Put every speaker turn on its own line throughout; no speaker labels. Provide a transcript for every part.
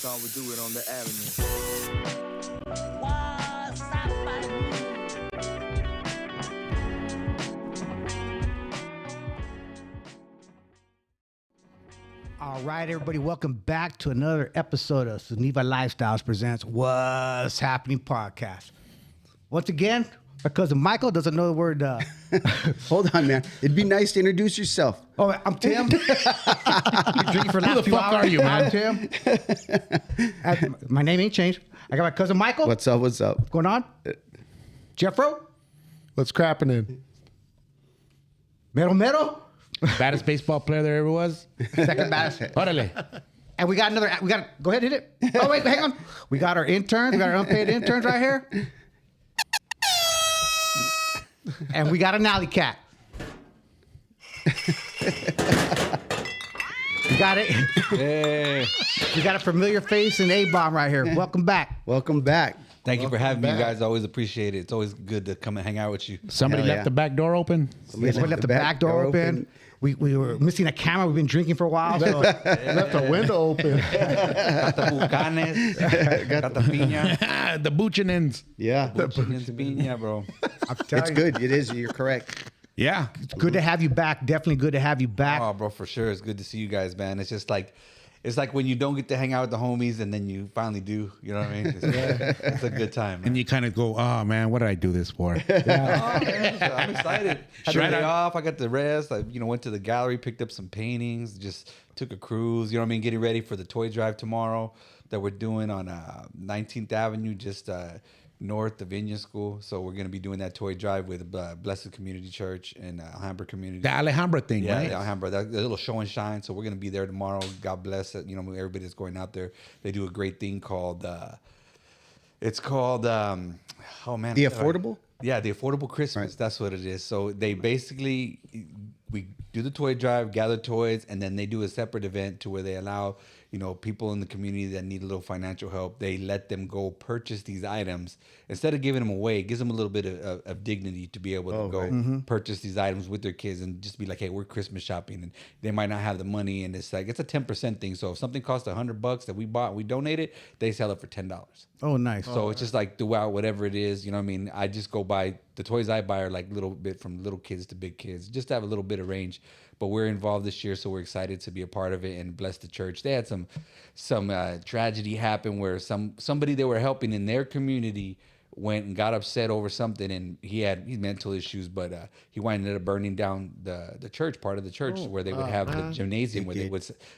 song, we do it on the avenue.
Waas, Sappening.
All right, everybody, welcome back to another episode of SeunevA Lifestyles presents What's Happening podcast. Once again, my cousin Michael doesn't know the word.
Hold on, man. It'd be nice to introduce yourself.
Oh, I'm Tim. Been drinking for the last few hours.
Are you, man?
I'm Tim. My name ain't changed. I got my cousin Michael.
What's up? What's up?
What's going on? Jeffro.
What's crapping in?
Mero.
Baddest baseball player there ever was?
Second baddest.
Órale.
And we got go ahead, hit it. Oh, wait, hang on. We got our interns. We got our unpaid interns right here. And we got an alley cat. We got it.
Hey.
We got a familiar face in ABOMB right here. Welcome back.
Welcome back.
Thank you for having me, you guys. I always appreciate it. It's always good to come and hang out with you.
Somebody
Hell
left
yeah.
the back door open.
Yes, we left the back door open. We were missing a camera. We've been drinking for a while. So.
Left the window open.
Got the bucanes, got the piña.
The buchinins.
Yeah.
Buchinins piña, bro.
I'm telling
It's
you,
good. It is. You're correct.
Yeah.
It's good to have you back. Definitely good to have you back.
Oh, bro, for sure. It's good to see you guys, man. It's just like, it's like when you don't get to hang out with the homies and then you finally do. You know what I mean? It's a good time, man.
And you kind of go, oh, man, what did I do this for?
Oh, man, I'm excited. Had the
Right
day
on.
off. I got the rest. I, went to the gallery, picked up some paintings, just took a cruise. You know what I mean? Getting ready for the toy drive tomorrow that we're doing on 19th Avenue, just north of Indian School. So we're going to be doing that toy drive with Blessed Community Church and Alhambra Community.
The Alhambra thing,
Yeah,
right?
the Alhambra, the little show and shine. So we're going to be there tomorrow. God bless it. Everybody that's going out there. They do a great thing called, it's called, oh man.
The affordable?
Yeah, the affordable Christmas.
Right.
That's what it is. So they basically, we do the toy drive, gather toys, and then they do a separate event to where they allow, people in the community that need a little financial help. They let them go purchase these items. Instead of giving them away, it gives them a little bit of dignity to be able to go purchase these items with their kids and just be like, hey, we're Christmas shopping. And they might not have the money. And it's like, it's a 10% thing. So if something costs $100 that we bought, we donate it, they sell it for $10.
Oh, nice.
So it's just like throughout whatever it is, I just go buy, the toys I buy are like little bit from little kids to big kids, just to have a little bit of range. But we're involved this year, so we're excited to be a part of it and bless the church. They had some tragedy happen where somebody they were helping in their community went and got upset over something, and he had mental issues, but he ended up burning down the church, part of the church, where they would have the gymnasium where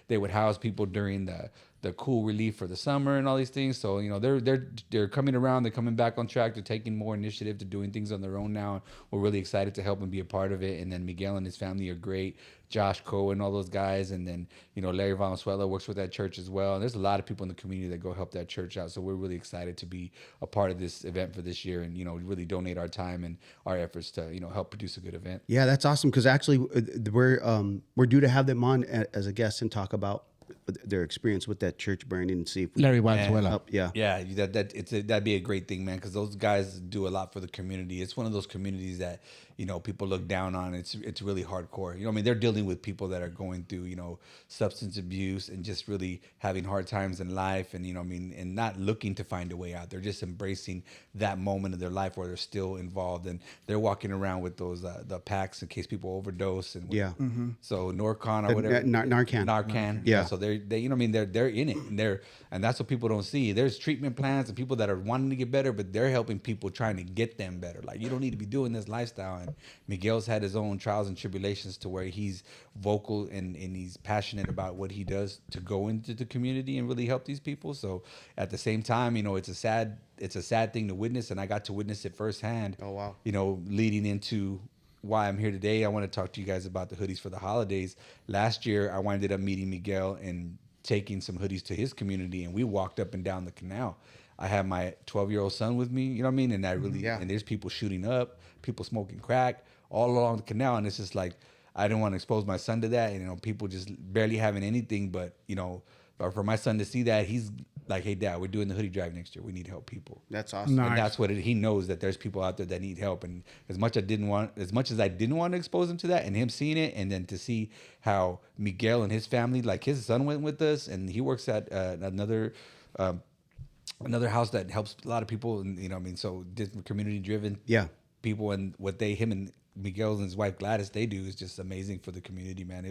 they would house people during the cool relief for the summer and all these things. So they're coming around, they're coming back on track, they're taking more initiative to doing things on their own now. We're really excited to help and be a part of it. And then Miguel and his family are great. Josh Cohen, all those guys, and then Larry Valenzuela works with that church as well. And there's a lot of people in the community that go help that church out. So we're really excited to be a part of this event for this year, and really donate our time and our efforts to help produce a good event.
Yeah, that's awesome. Because actually, we're due to have them on as a guest and talk about their experience with that church burning and see if we
Larry Valenzuela.
Yeah.
Yeah, that'd be a great thing, man, because those guys do a lot for the community. It's one of those communities that people look down on. It's really hardcore. They're dealing with people that are going through substance abuse and just really having hard times in life, and and not looking to find a way out. They're just embracing that moment of their life where they're still involved, and they're walking around with those the packs in case people overdose and
Yeah.
So Norcon or whatever, Narcan.
Yeah.
So they're in it, and that's what people don't see. There's treatment plans and people that are wanting to get better, but they're helping people trying to get them better. Like, you don't need to be doing this lifestyle. And Miguel's had his own trials and tribulations to where he's vocal and he's passionate about what he does to go into the community and really help these people. So at the same time, it's a sad thing to witness, and I got to witness it firsthand.
Oh, wow.
Leading into why I'm here today. I want to talk to you guys about the hoodies for the holidays. Last year, I ended up meeting Miguel and taking some hoodies to his community, and we walked up and down the canal. I had my 12-year-old son with me, and I really, and there's people shooting up, people smoking crack all along the canal, and it's just like, I didn't want to expose my son to that, and people just barely having anything, but for my son to see that, he's like, hey, Dad, we're doing the hoodie drive next year. We need to help people.
That's awesome.
Nice.
And that's what he knows, that there's people out there that need help. And as much as I didn't want to expose him to that, and him seeing it, and then to see how Miguel and his family, like his son went with us, and he works at another another house that helps a lot of people, and you know, I mean, so different community driven.
Yeah.
People, and what him and Miguel and his wife Gladys, they do is just amazing for the community, man.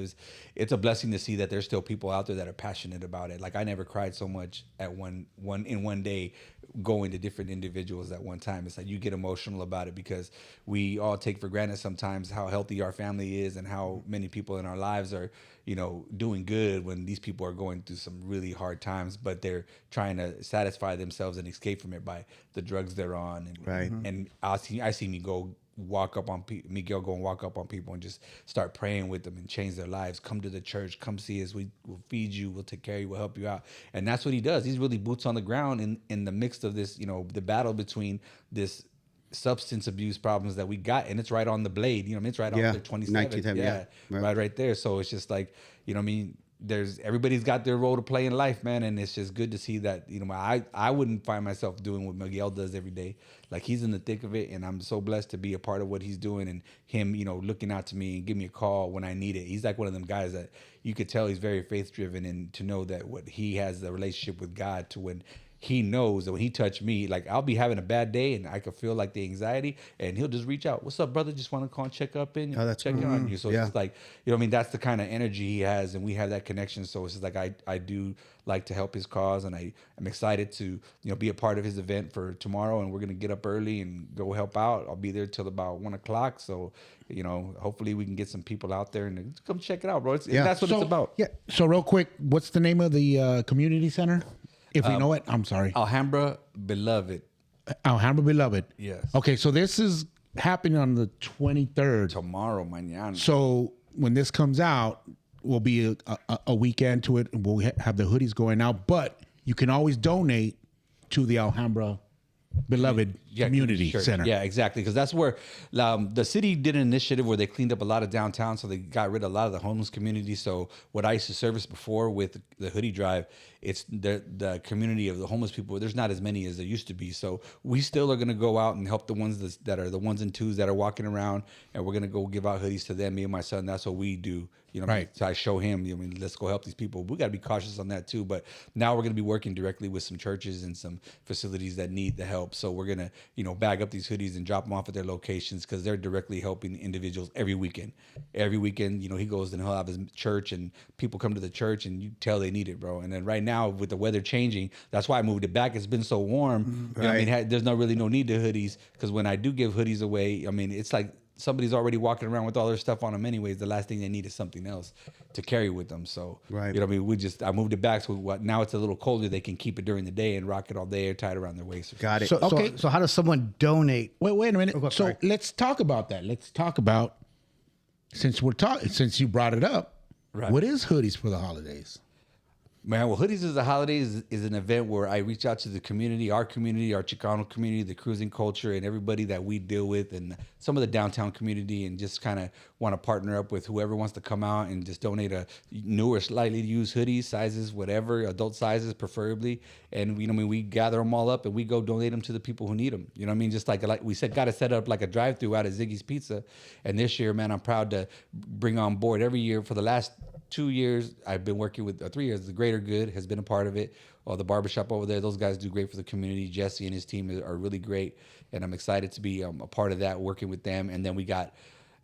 It's a blessing to see that there's still people out there that are passionate about it. Like I never cried so much at one day going to different individuals at one time. It's like you get emotional about it because we all take for granted sometimes how healthy our family is and how many people in our lives are, you know, doing good when these people are going through some really hard times, but they're trying to satisfy themselves and escape from it by the drugs they're on. And,
Right.
And I see Miguel walk up on people and just start praying with them and change their lives. Come to the church, come see us. We'll feed you, we'll take care of you, we'll help you out. And that's what he does. He's really boots on the ground in the midst of this, you know, the battle between this substance abuse problems that we got, and it's right on the blade, you know what I mean? It's right on the 27th.
Yeah.
Right there. So it's just like, you know what I mean? Everybody's got their role to play in life, man, and it's just good to see that, you know, I wouldn't find myself doing what Miguel does every day. Like he's in the thick of it, and I'm so blessed to be a part of what he's doing, and him, you know, looking out to me and give me a call when I need it. He's like one of them guys that you could tell he's very faith driven, and to know that what he has the relationship with God to when he knows that when he touched me, like I'll be having a bad day and I could feel like the anxiety, and he'll just reach out. What's up, brother? Just want to call and check up in,
that's
check in
cool.
on you. So it's just like, you know what I mean? That's the kind of energy he has, and we have that connection. So it's just like, I do like to help his cause, and I'm excited to, you know, be a part of his event for tomorrow, and we're going to get up early and go help out. I'll be there till about 1:00. So, you know, hopefully we can get some people out there and come check it out, bro. That's what it's about.
Yeah. So real quick, what's the name of the community center? If we know it, I'm sorry.
Alhambra Beloved.
Alhambra Beloved.
Yes.
Okay, so this is happening on the 23rd.
Tomorrow, mañana.
So when this comes out, will be a weekend to it, and we'll have the hoodies going out. But you can always donate to the Alhambra Beloved Community
Church.
Center.
Yeah, exactly. Because that's where the city did an initiative where they cleaned up a lot of downtown. So they got rid of a lot of the homeless community. So what I used to service before with the hoodie drive, it's the community of the homeless people. There's not as many as there used to be. So we still are going to go out and help the ones that are the ones and twos that are walking around. And we're going to go give out hoodies to them, me and my son. That's what we do. You know,
right.
So I show him, I mean, let's go help these people. We got to be cautious on that too. But now we're going to be working directly with some churches and some facilities that need the help. So we're going to, you know, bag up these hoodies and drop them off at their locations because they're directly helping individuals every weekend. Every weekend, you know, he goes and he'll have his church and people come to the church and you tell they need it, bro. And then right now with the weather changing, that's why I moved it back. It's been so warm. You know what I mean? There's no need to hoodies because when I do give hoodies away, I mean, it's like somebody's already walking around with all their stuff on them anyways. The last thing they need is something else to carry with them. So, you know what I mean? I moved it back. So now it's a little colder. They can keep it during the day and rock it all day or tie it around their waist.
Got it.
So how does someone donate?
Wait a minute.
Oh,
so
sorry.
let's talk about that. Let's talk about, since you brought it up,
Right.
What is hoodies for the holidays?
Man, well, Hoodies is the Holidays is an event where I reach out to the community, our Chicano community, the cruising culture, and everybody that we deal with, and some of the downtown community, and just kind of want to partner up with whoever wants to come out and just donate a newer, slightly used hoodies, sizes, whatever, adult sizes preferably. And you know, I mean, we gather them all up and we go donate them to the people who need them. You know what I mean? Just like we said, got to set up like a drive-through out of Ziggy's Pizza. And this year, man, I'm proud to bring on board every year for the last 2 years. I've been working with 3 years. The Greater Good has been a part of it. The barbershop over there, those guys do great for the community. Jesse and his team are really great, and I'm excited to be a part of that, working with them. And then we got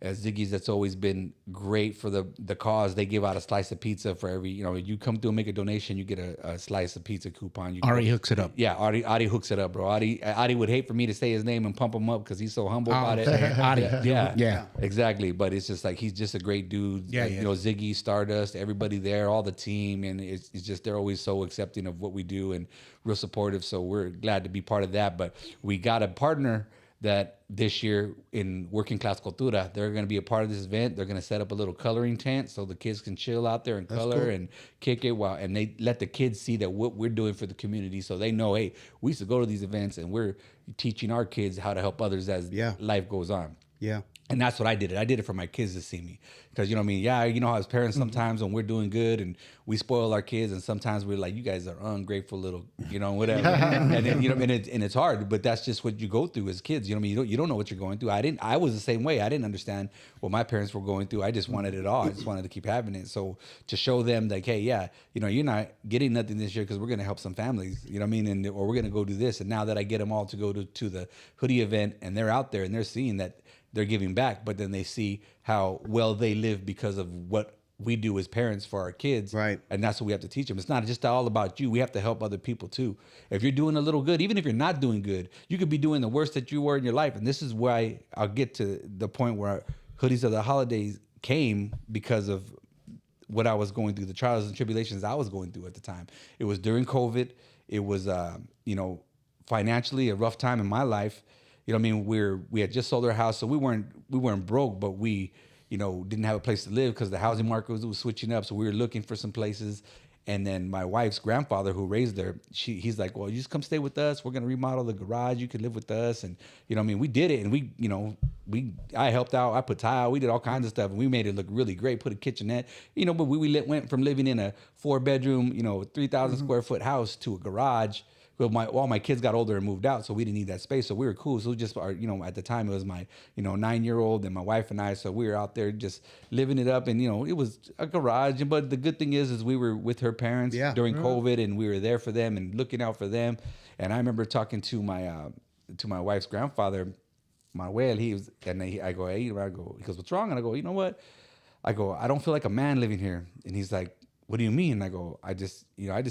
Ziggy's, that's always been great for the cause. They give out a slice of pizza for every, you know, you come through and make a donation, you get a slice of pizza coupon.
Ari hooks it up.
Yeah, Ari hooks it up, bro. Ari would hate for me to say his name and pump him up because he's so humble about it.
Ari.
Yeah, exactly. But it's just like, he's just a great dude.
Yeah,
like,
yeah.
You know, Ziggy, Stardust, everybody there, all the team. And it's just, they're always so accepting of what we do and real supportive. So we're glad to be part of that. But we got a partner that this year in Working Class Cultura, they're going to be a part of this event. They're going to set up a little coloring tent so the kids can chill out there and color and kick it and they let the kids see that what we're doing for the community. So they know, hey, we used to go to these events and we're teaching our kids how to help others as life goes on.
Yeah.
And that's what I did. I did it for my kids to see me. Because, you know what I mean? Yeah, you know how as parents sometimes when we're doing good and we spoil our kids and sometimes we're like, you guys are ungrateful little, you know, whatever. And then, you know, and it's hard, but that's just what you go through as kids. You know what I mean? You don't know what you're going through. I was the same way. I didn't understand what my parents were going through. I just wanted it all. I just wanted to keep having it. So to show them like, hey, yeah, you know, you're not getting nothing this year because we're going to help some families, you know what I mean? Or we're going to go do this. And now that I get them all to go to the hoodie event and they're out there and they're seeing that they're giving back, but then they see how well they live because of what we do as parents for our kids.
Right.
And that's what we have to teach them. It's not just all about you. We have to help other people too. If you're doing a little good, even if you're not doing good, you could be doing the worst that you were in your life. And this is why I'll get to the point where Hoodies of the Holidays came because of what I was going through, the trials and tribulations I was going through at the time. It was during COVID. It was, you know, financially a rough time in my life. You know what I mean? We had just sold our house, so we weren't broke, but we, you know, didn't have a place to live because the housing market was switching up. So we were looking for some places. And then my wife's grandfather, who raised her, he's like, well, you just come stay with us. We're gonna remodel the garage. You can live with us. And you know what I mean? We did it, and we, you know, I helped out. I put tile. We did all kinds of stuff, and we made it look really great. Put a kitchenette, you know. But we went from living in a 4-bedroom, you know, 3,000 square foot house to a garage. Well, all my kids got older and moved out, so we didn't need that space. So we were cool. So it was just, you know, at the time it was my, you know, 9-year-old and my wife and I. So we were out there just living it up, and you know, it was a garage. But the good thing is we were with her parents during COVID, and we were there for them and looking out for them. And I remember talking to my wife's grandfather, Manuel. I go, hey, he goes, what's wrong? And I go, you know what? I go, I don't feel like a man living here. And he's like, what do you mean? And I go, I just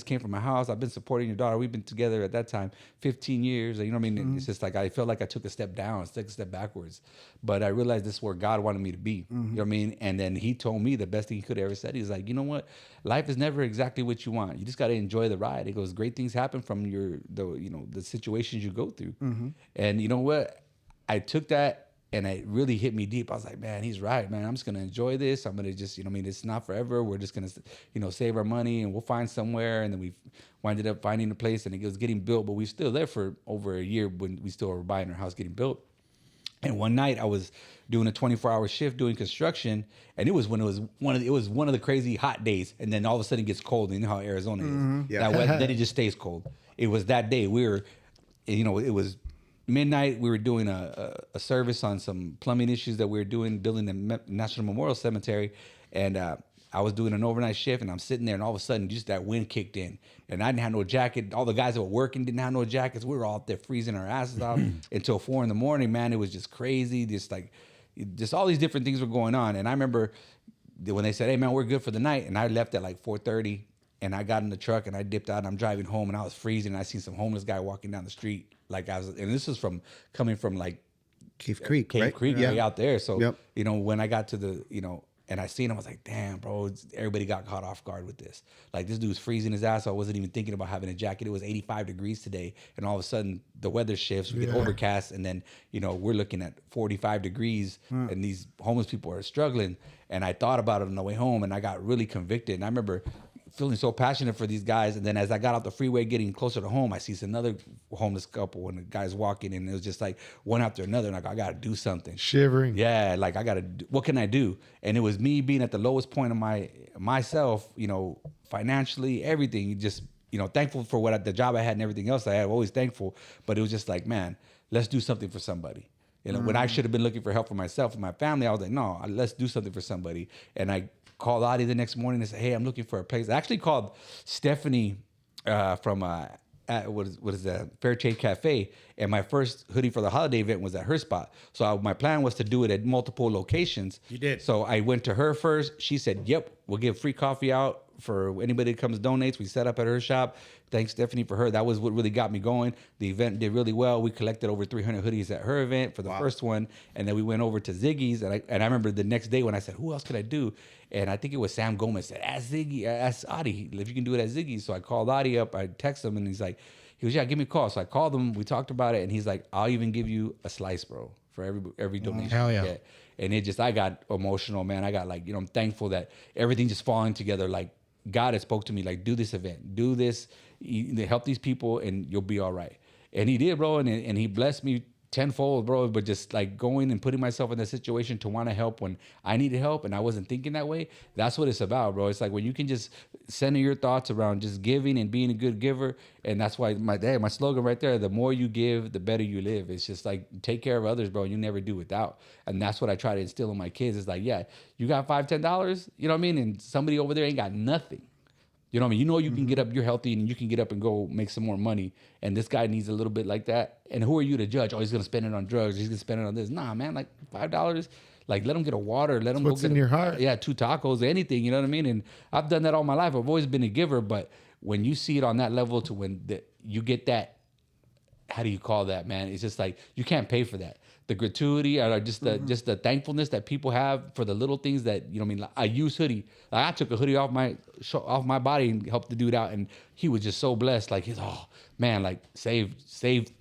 came from my house. I've been supporting your daughter. We've been together at that time 15 years. You know what I mean? It's just like I felt like I took a step down, took a step backwards. But I realized this is where God wanted me to be. You know what I mean? And then he told me the best thing he could have ever said. He's like, you know what? Life is never exactly what you want. You just got to enjoy the ride. He goes, great things happen from the situations you go through. And you know what? I took that. And it really hit me deep. I was like, man, he's right, man. I'm just going to enjoy this. I'm going to just, you know what I mean? It's not forever. We're just going to, you know, save our money and we'll find somewhere. And then we ended up finding a place and it was getting built. But we still there for over a year when we still were buying our house getting built. And one night I was doing a 24-hour shift doing construction. And it was when it was one of the crazy hot days. And then all of a sudden it gets cold. And you know how Arizona is.
Yeah.
Then it just stays cold. It was that day. We were, you know, it was midnight. We were doing a service on some plumbing issues that we were doing, building the National Memorial Cemetery. And I was doing an overnight shift and I'm sitting there and all of a sudden just that wind kicked in and I didn't have no jacket. All the guys that were working didn't have no jackets. We were all out there freezing our asses off until 4 a.m, man. It was just crazy. Just all these different things were going on. And I remember when they said, hey man, we're good for the night. And I left at like 4:30 and I got in the truck and I dipped out and I'm driving home and I was freezing. And I seen some homeless guy walking down the street. And this was coming from like
Cave Creek,
way out there. So, you know, when I got to the, you know, and I seen him, I was like, damn, bro, everybody got caught off guard with this. Like this dude's freezing his ass. So I wasn't even thinking about having a jacket. It was 85 degrees today. And all of a sudden the weather shifts, we get overcast. And then, you know, we're looking at 45 degrees and these homeless people are struggling. And I thought about it on the way home and I got really convicted. And I remember feeling so passionate for these guys. And then as I got off the freeway getting closer to home, I see another homeless couple and the guy's walking and it was just like one after another. And I got to do something.
Shivering.
Yeah. Like what can I do? And it was me being at the lowest point of myself, you know, financially, everything, just, you know, thankful for the job I had and everything else I had. I'm always thankful, but it was just like, man, let's do something for somebody. You know, when I should have been looking for help for myself and my family, I was like, no, let's do something for somebody. And I called Adi the next morning and said, hey, I'm looking for a place. I actually called Stephanie from what is that, Fair Trade Cafe, and my first hoodie for the holiday event was at her spot. So my plan was to do it at multiple locations.
You did.
So I went to her first. She said, yep, we'll give free coffee out for anybody that comes donates. We set up at her shop. Thanks, Stephanie, for her. That was what really got me going. The event did really well. We collected over 300 hoodies at her event for the first one. And then we went over to Ziggy's. And I remember the next day when I said, who else could I do? And I think it was Sam Gomez said, ask Adi if you can do it at Ziggy's. So I called Adi up. I texted him and he goes, yeah, give me a call. So I called him. We talked about it. And he's like, I'll even give you a slice, bro, for every donation.
Hell yeah.
You get. And I got emotional, man. I got like, you know, I'm thankful that everything just falling together. Like God had spoke to me, like, do this event, do this, help these people and you'll be all right. And he did, bro. And he blessed me tenfold, bro. But just like going and putting myself in that situation to want to help when I needed help and I wasn't thinking that way. That's what it's about, bro. It's like when you can just center your thoughts around just giving and being a good giver. And that's why my slogan right there, the more you give, the better you live. It's just like, take care of others, bro. You never do without. And that's what I try to instill in my kids. It's like, yeah, you got $5, $10, you know what I mean? And somebody over there ain't got nothing. You know what I mean? You know you can get up, you're healthy, and you can get up and go make some more money. And this guy needs a little bit like that. And who are you to judge? Oh, he's going to spend it on drugs. He's going to spend it on this. Nah, man, like $5, like let him get a water. Let him
What's
go get
in your heart?
Yeah, 2 tacos, anything. You know what I mean? And I've done that all my life. I've always been a giver. But when you see it on that level to when you get that, how do you call that, man? It's just like, you can't pay for that. The gratuity or just the thankfulness that people have for the little things that, you know what I mean? Like, I use hoodie. Like I took a hoodie off my body and helped the dude out, and he was just so blessed. Like, oh man, like you saved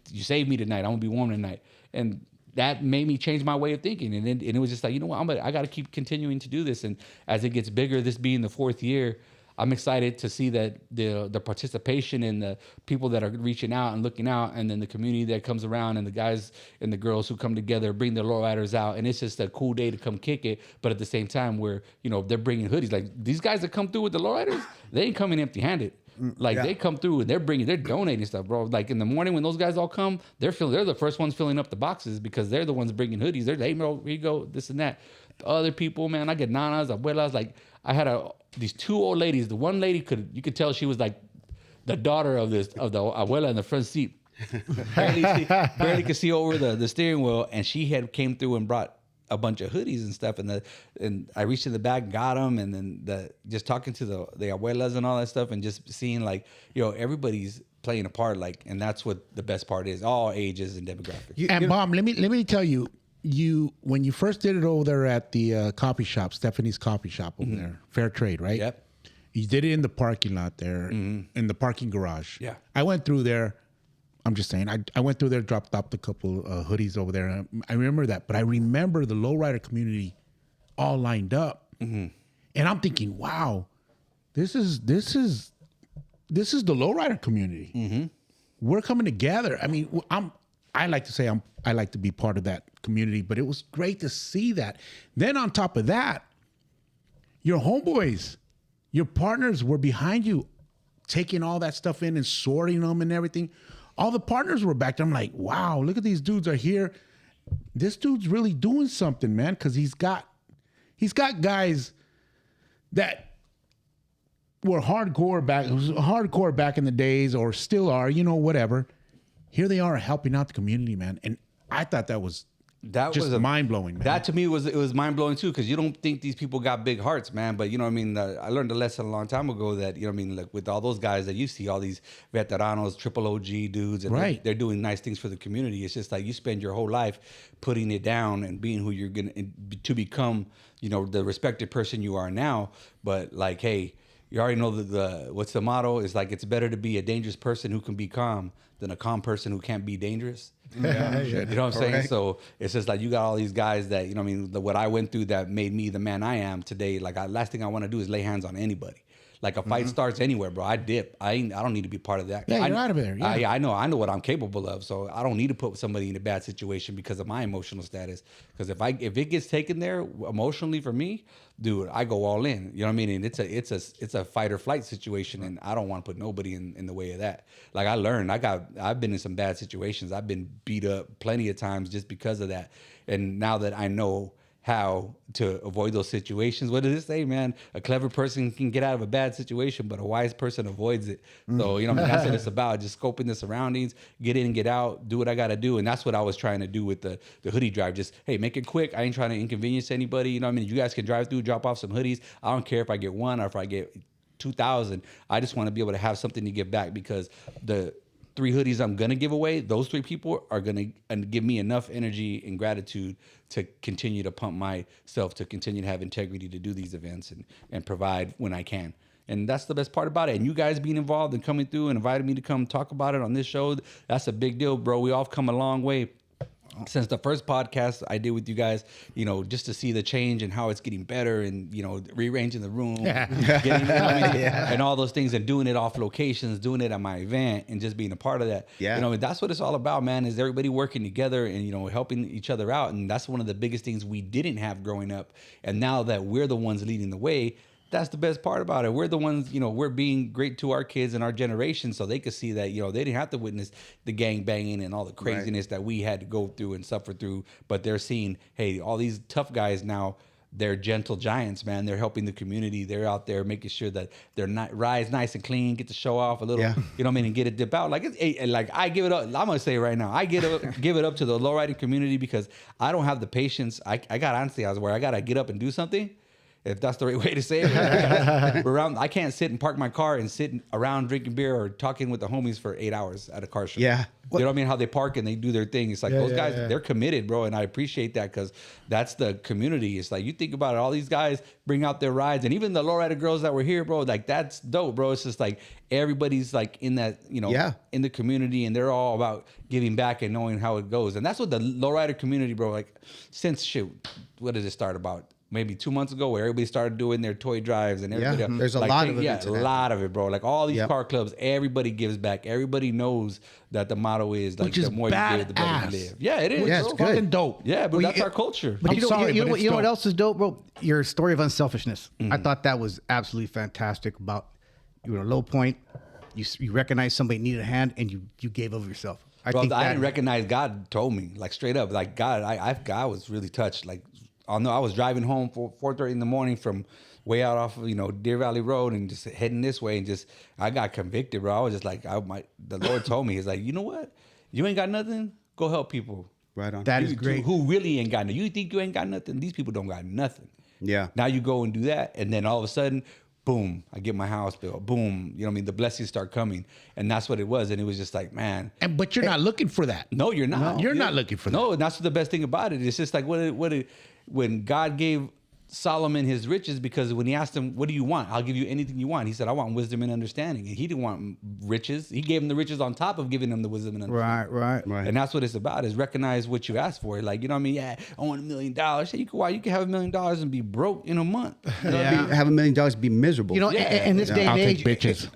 me tonight. I'm gonna be warm tonight. And that made me change my way of thinking. And it was just like, you know what, I gotta keep continuing to do this. And as it gets bigger, this being the 4th year, I'm excited to see that the participation and the people that are reaching out and looking out, and then the community that comes around, and the guys and the girls who come together, bring their lowriders out, and it's just a cool day to come kick it. But at the same time, where they're bringing hoodies. Like these guys that come through with the lowriders, they ain't coming empty-handed. Like they come through and they're donating stuff, bro. Like in the morning when those guys all come, they're the first ones filling up the boxes because they're the ones bringing hoodies. They're hey, bro, here you go, this and that. The other people, man, I get nanas, abuelas. Like I had these 2 old ladies. The one lady you could tell she was like the daughter of the abuela in the front seat. barely could see over the steering wheel, and she had came through and brought a bunch of hoodies and stuff, and I reached in the back and got them, and then just talking to the abuelas and all that stuff, and just seeing like everybody's playing a part, like, and that's what the best part is, all ages and demographics.
And Bob, let me tell you, when you first did it over there at the coffee shop, Stephanie's coffee shop over there, Fair Trade, right?
Yep.
You did it in the parking lot there, in the parking garage.
Yeah.
I went through there. I'm just saying, I went through there, dropped off a couple hoodies over there. I remember that, but I remember the lowrider community all lined up, and I'm thinking, wow, this is the lowrider community. We're coming together. I mean, I like to say I like to be part of that community, but it was great to see that. Then on top of that, your homeboys, your partners were behind you, taking all that stuff in and sorting them and everything. All the partners were back there. I'm like, wow, look at these dudes are here. This dude's really doing something, man, because he's got guys that were hardcore back in the days, or still are, whatever. Here they are helping out the community, man. And I thought that was mind blowing, man.
That to me was mind blowing too, because you don't think these people got big hearts, man. But I learned a lesson a long time ago that like with all those guys that you see, all these veteranos, triple OG dudes, and
right,
they're doing nice things for the community. It's just like you spend your whole life putting it down and being who you're gonna to become, the respected person you are now. But like, hey, you already know what's the motto? Is like, it's better to be a dangerous person who can be calm than a calm person who can't be dangerous.
Yeah.
You know what I'm saying?
Right.
So it's just like you got all these guys that, what I went through that made me the man I am today. Like, last thing I want to do is lay hands on anybody. Like a fight starts anywhere, bro. I dip. I don't need to be part of that.
Yeah, you're out of there. Yeah.
I know what I'm capable of. So I don't need to put somebody in a bad situation because of my emotional status. Because if it gets taken there emotionally for me, dude, I go all in. You know what I mean? And it's a fight or flight situation, and I don't want to put nobody in the way of that. Like I learned, I've been in some bad situations. I've been beat up plenty of times just because of that. And now that I know how to avoid those situations. What does it say, man? A clever person can get out of a bad situation, but a wise person avoids it. So, that's what it's about. Just scoping the surroundings, get in and get out, do what I got to do. And that's what I was trying to do with the hoodie drive. Just, hey, make it quick. I ain't trying to inconvenience anybody. You guys can drive through, drop off some hoodies. I don't care if I get one or if I get 2,000. I just want to be able to have something to give back, because the 3 hoodies I'm going to give away, those 3 people are going to give me enough energy and gratitude to continue to pump myself, to continue to have integrity to do these events and provide when I can. And that's the best part about it. And you guys being involved and coming through and inviting me to come talk about it on this show, that's a big deal, bro. We all come a long way. since the first podcast I did with you guys, you know, just to see the change and how it's getting better and, you know, rearranging the room, getting, and all those things and doing it off locations, doing it at my event and just being a part of that.
Yeah.
You know, that's what it's all about, man, is everybody working together and, you know, helping each other out. And that's one of the biggest things we didn't have growing up. And now that we're the ones leading the way, that's the best part about it. We're the ones, you know, we're being great to our kids and our generation so they could see that, you know, they didn't have to witness the gang banging and all the craziness that we had to go through and suffer through. But they're seeing, hey, all these tough guys now, they're gentle giants, man. They're helping the community. They're out there making sure that they're not rides nice and clean, get to show off a little, you know what I mean, and get it dip out. Like, like I give it up. I'm going to say right now, I give it up to the lowriding community because I don't have the patience. I got anxiety where I got to get up and do something. If that's the right way to say it. I can't sit and park my car and sit around drinking beer or talking with the homies for 8 hours at a car show.
Yeah.
You know what I mean? How they park and they do their thing. It's like those guys, they're committed, bro. And I appreciate that because that's the community. It's like, you think about it, all these guys bring out their rides and even the lowrider girls that were here, bro, like that's dope, bro. It's just like everybody's like in that, you know, in the community and they're all about giving back and knowing how it goes. And that's what the lowrider community, bro, like since what did it start about? Maybe 2 months ago where everybody started doing their toy drives and everybody else.
There's a lot of it.
Yeah, a lot of it, bro. Like all these car clubs, everybody gives back. Everybody knows that the motto is like the more you give, the better you live. Yeah, it is.
Yeah,
bro.
it's good.
Fucking dope.
Yeah, but that's our culture.
But you know what
dope.
else is dope, bro? Your story of unselfishness. I thought that was absolutely fantastic. About you were at a low point, you recognized somebody needed a hand, and you gave of yourself.
I didn't recognize. God told me, like straight up, like God. God was really touched. Like I was driving home 4:30 in the morning from way out off of, you know, Deer Valley Road and just heading this way and just I got convicted, bro. I was just like, the Lord told me, he's like, you know what? You ain't got nothing. Go help people.
Right on.
That is great.
Who really ain't got nothing. You think you ain't got nothing? These people don't got nothing.
Yeah.
Now you go and do that, and then all of a sudden, boom, I get my house built. Boom, you know what I mean? The blessings start coming, and that's what it was. And it was just like, man.
But you're not looking for that.
No, you're not.
You're not looking for that.
No, and that's the best thing about it. It's just like when God gave Solomon his riches, because when he asked him, what do you want? I'll give you anything you want. He said, I want wisdom and understanding. And he didn't want riches. He gave him the riches on top of giving him the wisdom and understanding.
Right.
And that's what it's about, is recognize what you asked for. Like, you know what I mean? Yeah, I want $1 million. Hey, you can have $1 million and be broke in a month. You know what I mean?
Have $1 million, be miserable.
You know, in this day and
I'll
age,
take bitches.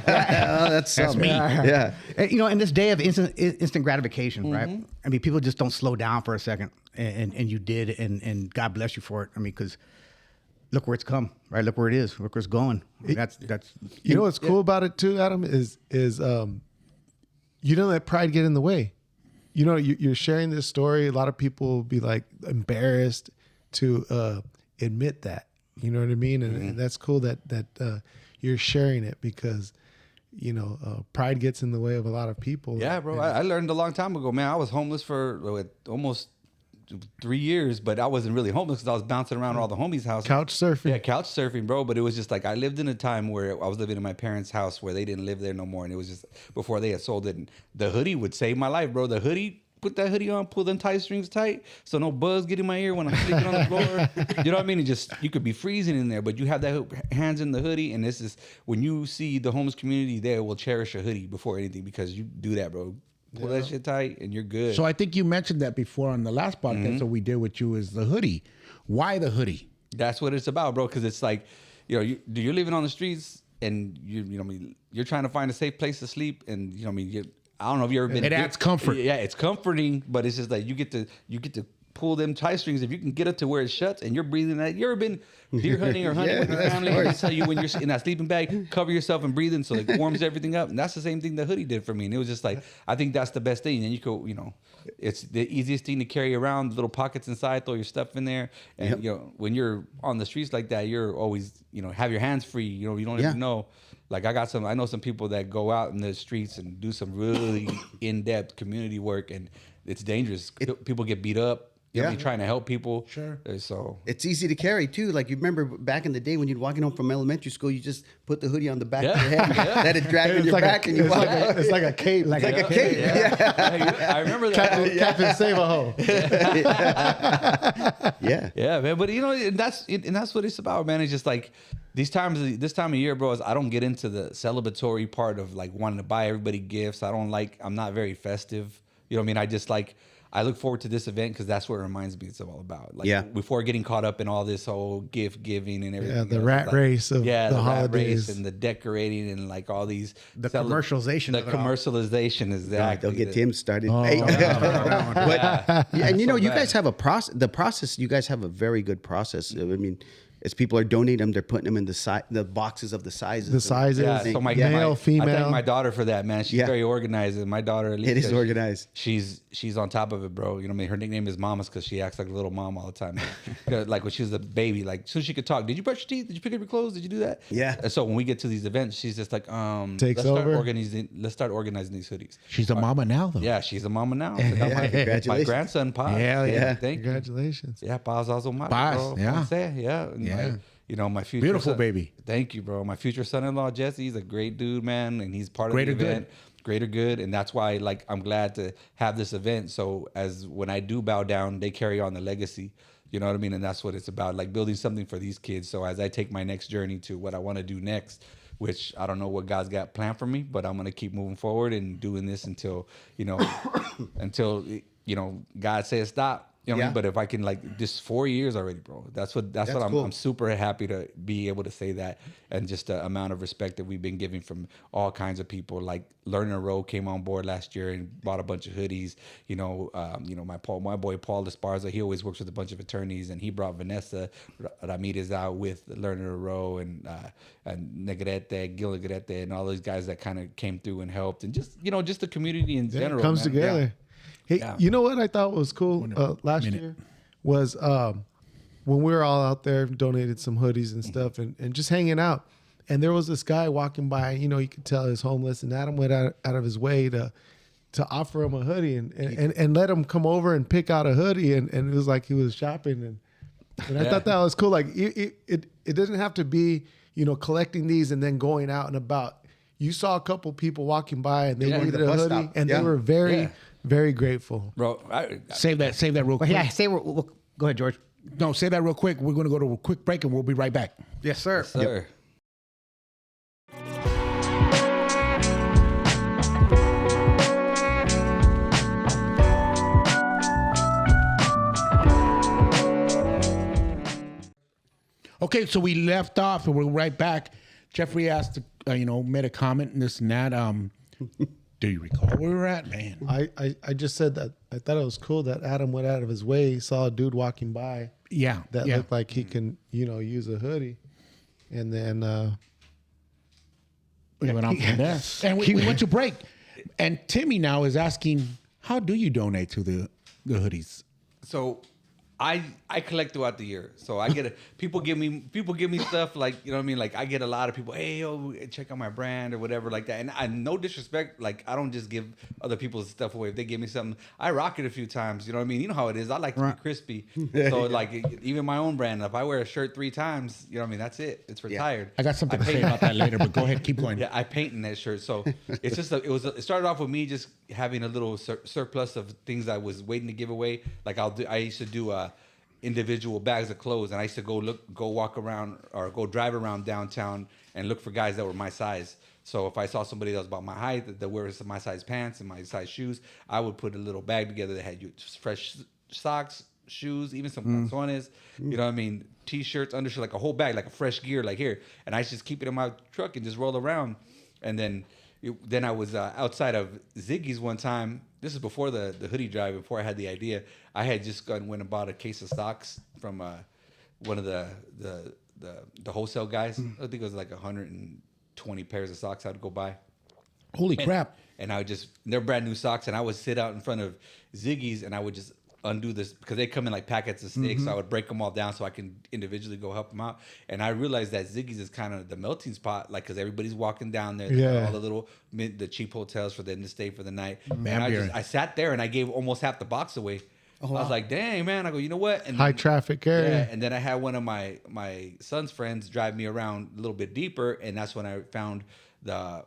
That's me.
Yeah. You know, in this day of instant gratification, right? I mean, people just don't slow down for a second, and you did, and God bless you for it. I mean, because look where it's come, right? Look where it is. Look where it's going. That's.
You know what's cool about it too, Adam, is you don't let pride get in the way. You know, you're sharing this story. A lot of people will be like embarrassed to admit that. You know what I mean? And that's cool that you're sharing it, because you know, pride gets in the way of a lot of people.
Yeah, bro. I learned a long time ago, man. I was homeless for almost 3 years, but I wasn't really homeless because I was bouncing around all the homies' houses.
Couch surfing.
Yeah, couch surfing, bro. But it was just like I lived in a time where I was living in my parents' house where they didn't live there no more. And it was just before they had sold it. And the hoodie would save my life, bro. The hoodie, put that hoodie on, pull them tie strings tight so no bugs get in my ear when I'm sleeping on the floor. You know what I mean? You could be freezing in there, but you have that hands in the hoodie. And this is when you see the homeless community, they will cherish a hoodie before anything, because you do that, bro. Pull that shit tight and you're good.
So I think you mentioned that before on the last podcast that we did with you, is the hoodie. Why the hoodie?
That's what it's about, bro. Because it's like, you know, you're living on the streets and you know what I mean, you're trying to find a safe place to sleep, and you know what I mean, I don't know if you've ever been.
It adds comfort.
Yeah, it's comforting, but it's just like you get to pull them tie strings if you can get it to where it shuts and you're breathing that. You ever been deer hunting or hunting with your family? And they tell you when you're in that sleeping bag, cover yourself and breathing so it warms everything up. And that's the same thing the hoodie did for me. And it was just like, I think that's the best thing. And you could, you know, it's the easiest thing to carry around, little pockets inside, throw your stuff in there. And you know, when you're on the streets like that, you're always, you know, have your hands free. You know, you don't even know. Like I know some people that go out in the streets and do some really in-depth community work, and it's dangerous. People get beat up. You know,
Yeah.
trying to help people.
Sure.
So
It's easy to carry too. Like you remember back in the day when you'd walking home from elementary school, you just put the hoodie on the back of your head, let it drag on your back, and you walk.
It's like a cape.
Like
Like
a
a cape.
I remember that.
Captain Save-A-Ho.
Yeah.
Yeah, man. But you know, and that's what it's about, man. It's just like this time of year, bro. Is I don't get into the celebratory part of like wanting to buy everybody gifts. I'm not very festive. You know what I mean? I look forward to this event because that's what it reminds me it's all about. Like
Yeah.
before getting caught up in all this whole gift giving and everything.
Yeah, the
else,
rat
like,
race of the
rat
holidays.
race and the decorating and like all these
The commercialization
The
of it all.
commercialization is that.
They'll get Tim started.
Oh,
Hey.
Yeah.
Yeah, and you know,
So
you
bad.
guys have a process. The process, you guys have a very good process. I mean, as people are donating them, they're putting them in the boxes of the sizes.
The sizes,
Yeah, so my
male,
I
female.
thank my daughter for that, man. She's
Yeah.
very organized, and my daughter,
It is organized.
She's on top of it, bro. You know, what I mean, her nickname is Mamas because she acts like a little mom all the time. Like when she was a baby, like soon as she could talk. Did you brush your teeth? Did you pick up your clothes? Did you do that?
Yeah.
And so when we get to these events, she's just like,
Takes
let's
over.
Let's start organizing these hoodies.
She's a mama now, though.
Yeah, she's a mama now. So got my
Congratulations.
grandson, Pa.
Hell yeah.
Thank you.
Congratulations.
Yeah, Pa's also my
Paz,
bro.
yeah.
Yeah. And
Yeah.
you know, my future
Beautiful
son-
baby.
Thank you, bro. My future son-in-law, Jesse, he's a great dude, man, and he's part
Greater
of the
good.
event. Greater good, and that's why, like, I'm glad to have this event. So, as when I do bow down, they carry on the legacy. You know what I mean? And that's what it's about, like building something for these kids. So, as I take my next journey to what I want to do next, which I don't know what God's got planned for me, but I'm gonna keep moving forward and doing this until God says stop. You know what I
Yeah.
mean? But if I can, like, just 4 years already, bro. That's what I'm,
cool.
I'm super happy to be able to say that, and just the amount of respect that we've been giving from all kinds of people. Like Learning a Row came on board last year and bought a bunch of hoodies. My boy Paul Esparza, he always works with a bunch of attorneys, and he brought Vanessa Ramirez out with Learning a Row and Negrete, Gil Negrete, and all those guys that kind of came through and helped, and just the community in
Yeah,
general.
it comes
man.
together.
Yeah.
Hey,
Yeah.
you know what I thought was cool last
minute.
year was when we were all out there, donated some hoodies and stuff, and just hanging out. And there was this guy walking by. You know, you could tell he's homeless, and Adam went out of his way to offer him a hoodie and let him come over and pick out a hoodie, and it was like he was shopping, and I thought that was cool. Like it doesn't have to be, you know, collecting these and then going out and about. You saw a couple people walking by and they
Yeah.
needed
The
a
bus
hoodie,
stop.
and
Yeah.
they were very,
Yeah.
very grateful.
Bro,
Save that real
Well,
quick.
yeah, go ahead, George.
No, say that real quick. We're going to go to a quick break and we'll be right back.
Yes, sir.
sir.
Okay, so we left off and we're right back. Jeffrey asked, made a comment and this and that. Do you recall where we were at, man?
I just said that I thought it was cool that Adam went out of his way, saw a dude walking by
Yeah,
that
yeah.
looked like he can, you know, use a hoodie, and then
We went on from there. And we went to break. And Timmy now is asking, how do you donate to the hoodies?
So I collect throughout the year. So I get people give me stuff, like, you know what I mean? Like, I get a lot of people, hey, yo, check out my brand or whatever like that. And I, no disrespect, like, I don't just give other people's stuff away. If they give me something, I rock it a few times. You know what I mean? You know how it is. I like to be crispy. So like, even my own brand, if I wear a shirt 3 times, you know what I mean? That's it. It's retired.
I got something to say about that later, but go ahead, keep going.
Yeah, I paint in that shirt. So it's just it started off with me just having a little surplus of things I was waiting to give away. Like I used to do individual bags of clothes, and I used to go walk around or go drive around downtown and look for guys that were my size. So if I saw somebody that was about my height that wears my size pants and my size shoes, I would put a little bag together that had fresh socks, shoes, even some calzones, you know what I mean, t-shirts, undershirts, like a whole bag, like a fresh gear, like here. And I just keep it in my truck and just roll around. And then I was outside of Ziggy's one time. This is before the hoodie drive, before I had the idea. I had just went and bought a case of socks from one of the wholesale guys. I think it was like 120 pairs of socks I'd go buy.
Holy crap.
And I would they're brand new socks, and I would sit out in front of Ziggy's and I would just undo this, because they come in like packets of sticks. So I would break them all down so I can individually go help them out. And I realized that Ziggy's is kind of the melting spot, like, because everybody's walking down there. They got all the cheap hotels for them to stay for the night. And I sat there and I gave almost half the box away.
Oh,
I
wow.
was like, dang, man. I go, you know what? And
High
then-
traffic area.
Yeah, and then I had one of my son's friends drive me around a little bit deeper, and that's when I found the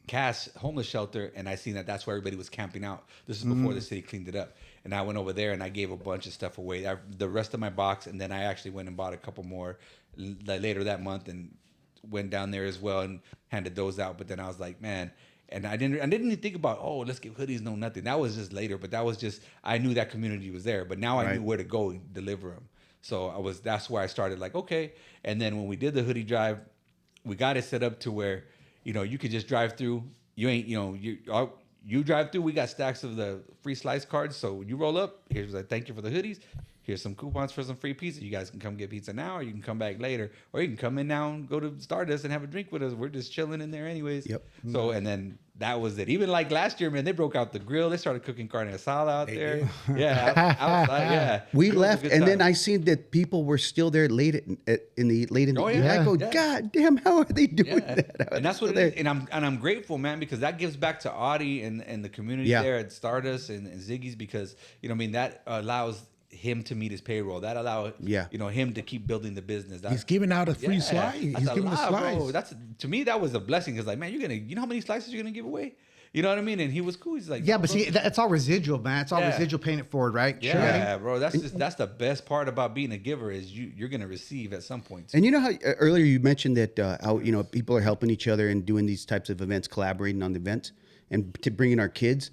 Cass homeless shelter, and I seen that that's where everybody was camping out. This is before the city cleaned it up, and I went over there and I gave a bunch of stuff away, the rest of my box, and then I actually went and bought a couple more later that month and went down there as well and handed those out. But then I was like, man. And I didn't even think about, oh, let's give hoodies, no nothing. That was just later, but that was just, I knew that community was there, but now I knew where to go and deliver them. So that's where I started like, okay. And then when we did the hoodie drive, we got it set up to where, you could just drive through. You ain't, you drive through, we got stacks of the free slice cards. So you roll up, here's like, thank you for the hoodies. Here's some coupons for some free pizza. You guys can come get pizza now, or you can come back later, or you can come in now and go to Stardust and have a drink with us. We're just chilling in there anyways.
Yep.
So, and then that was it. Even like last year, man, they broke out the grill. They started cooking carne asada out there. Yeah, outside. Yeah,
We
It was a
left,
good
and then
time.
I seen that people were still there late in the
Oh,
evening.
yeah.
I go,
Yeah.
God damn, how are they doing
Yeah,
that? How are
and that's
they
what
still
it is. And I'm grateful, man, because that gives back to Audie and the community
Yeah.
there at Stardust and Ziggy's, because that allows him to meet his payroll. That allows him to keep building the business.
He's giving out a free slice.
That's
He's
a
giving a
lot, bro.
slice.
That's, to me, that was a blessing, because like, man, you know how many slices you're gonna give away? You know what I mean? And he was cool. He's like,
Yeah,
"No,
but
bro."
see, that's all residual, man. It's all
Yeah.
residual paying it forward, right?
Yeah, bro. That's the best part about being a giver, is you're gonna receive at some point.
And you know how earlier you mentioned that how people are helping each other and doing these types of events, collaborating on the events, and to bringing our kids.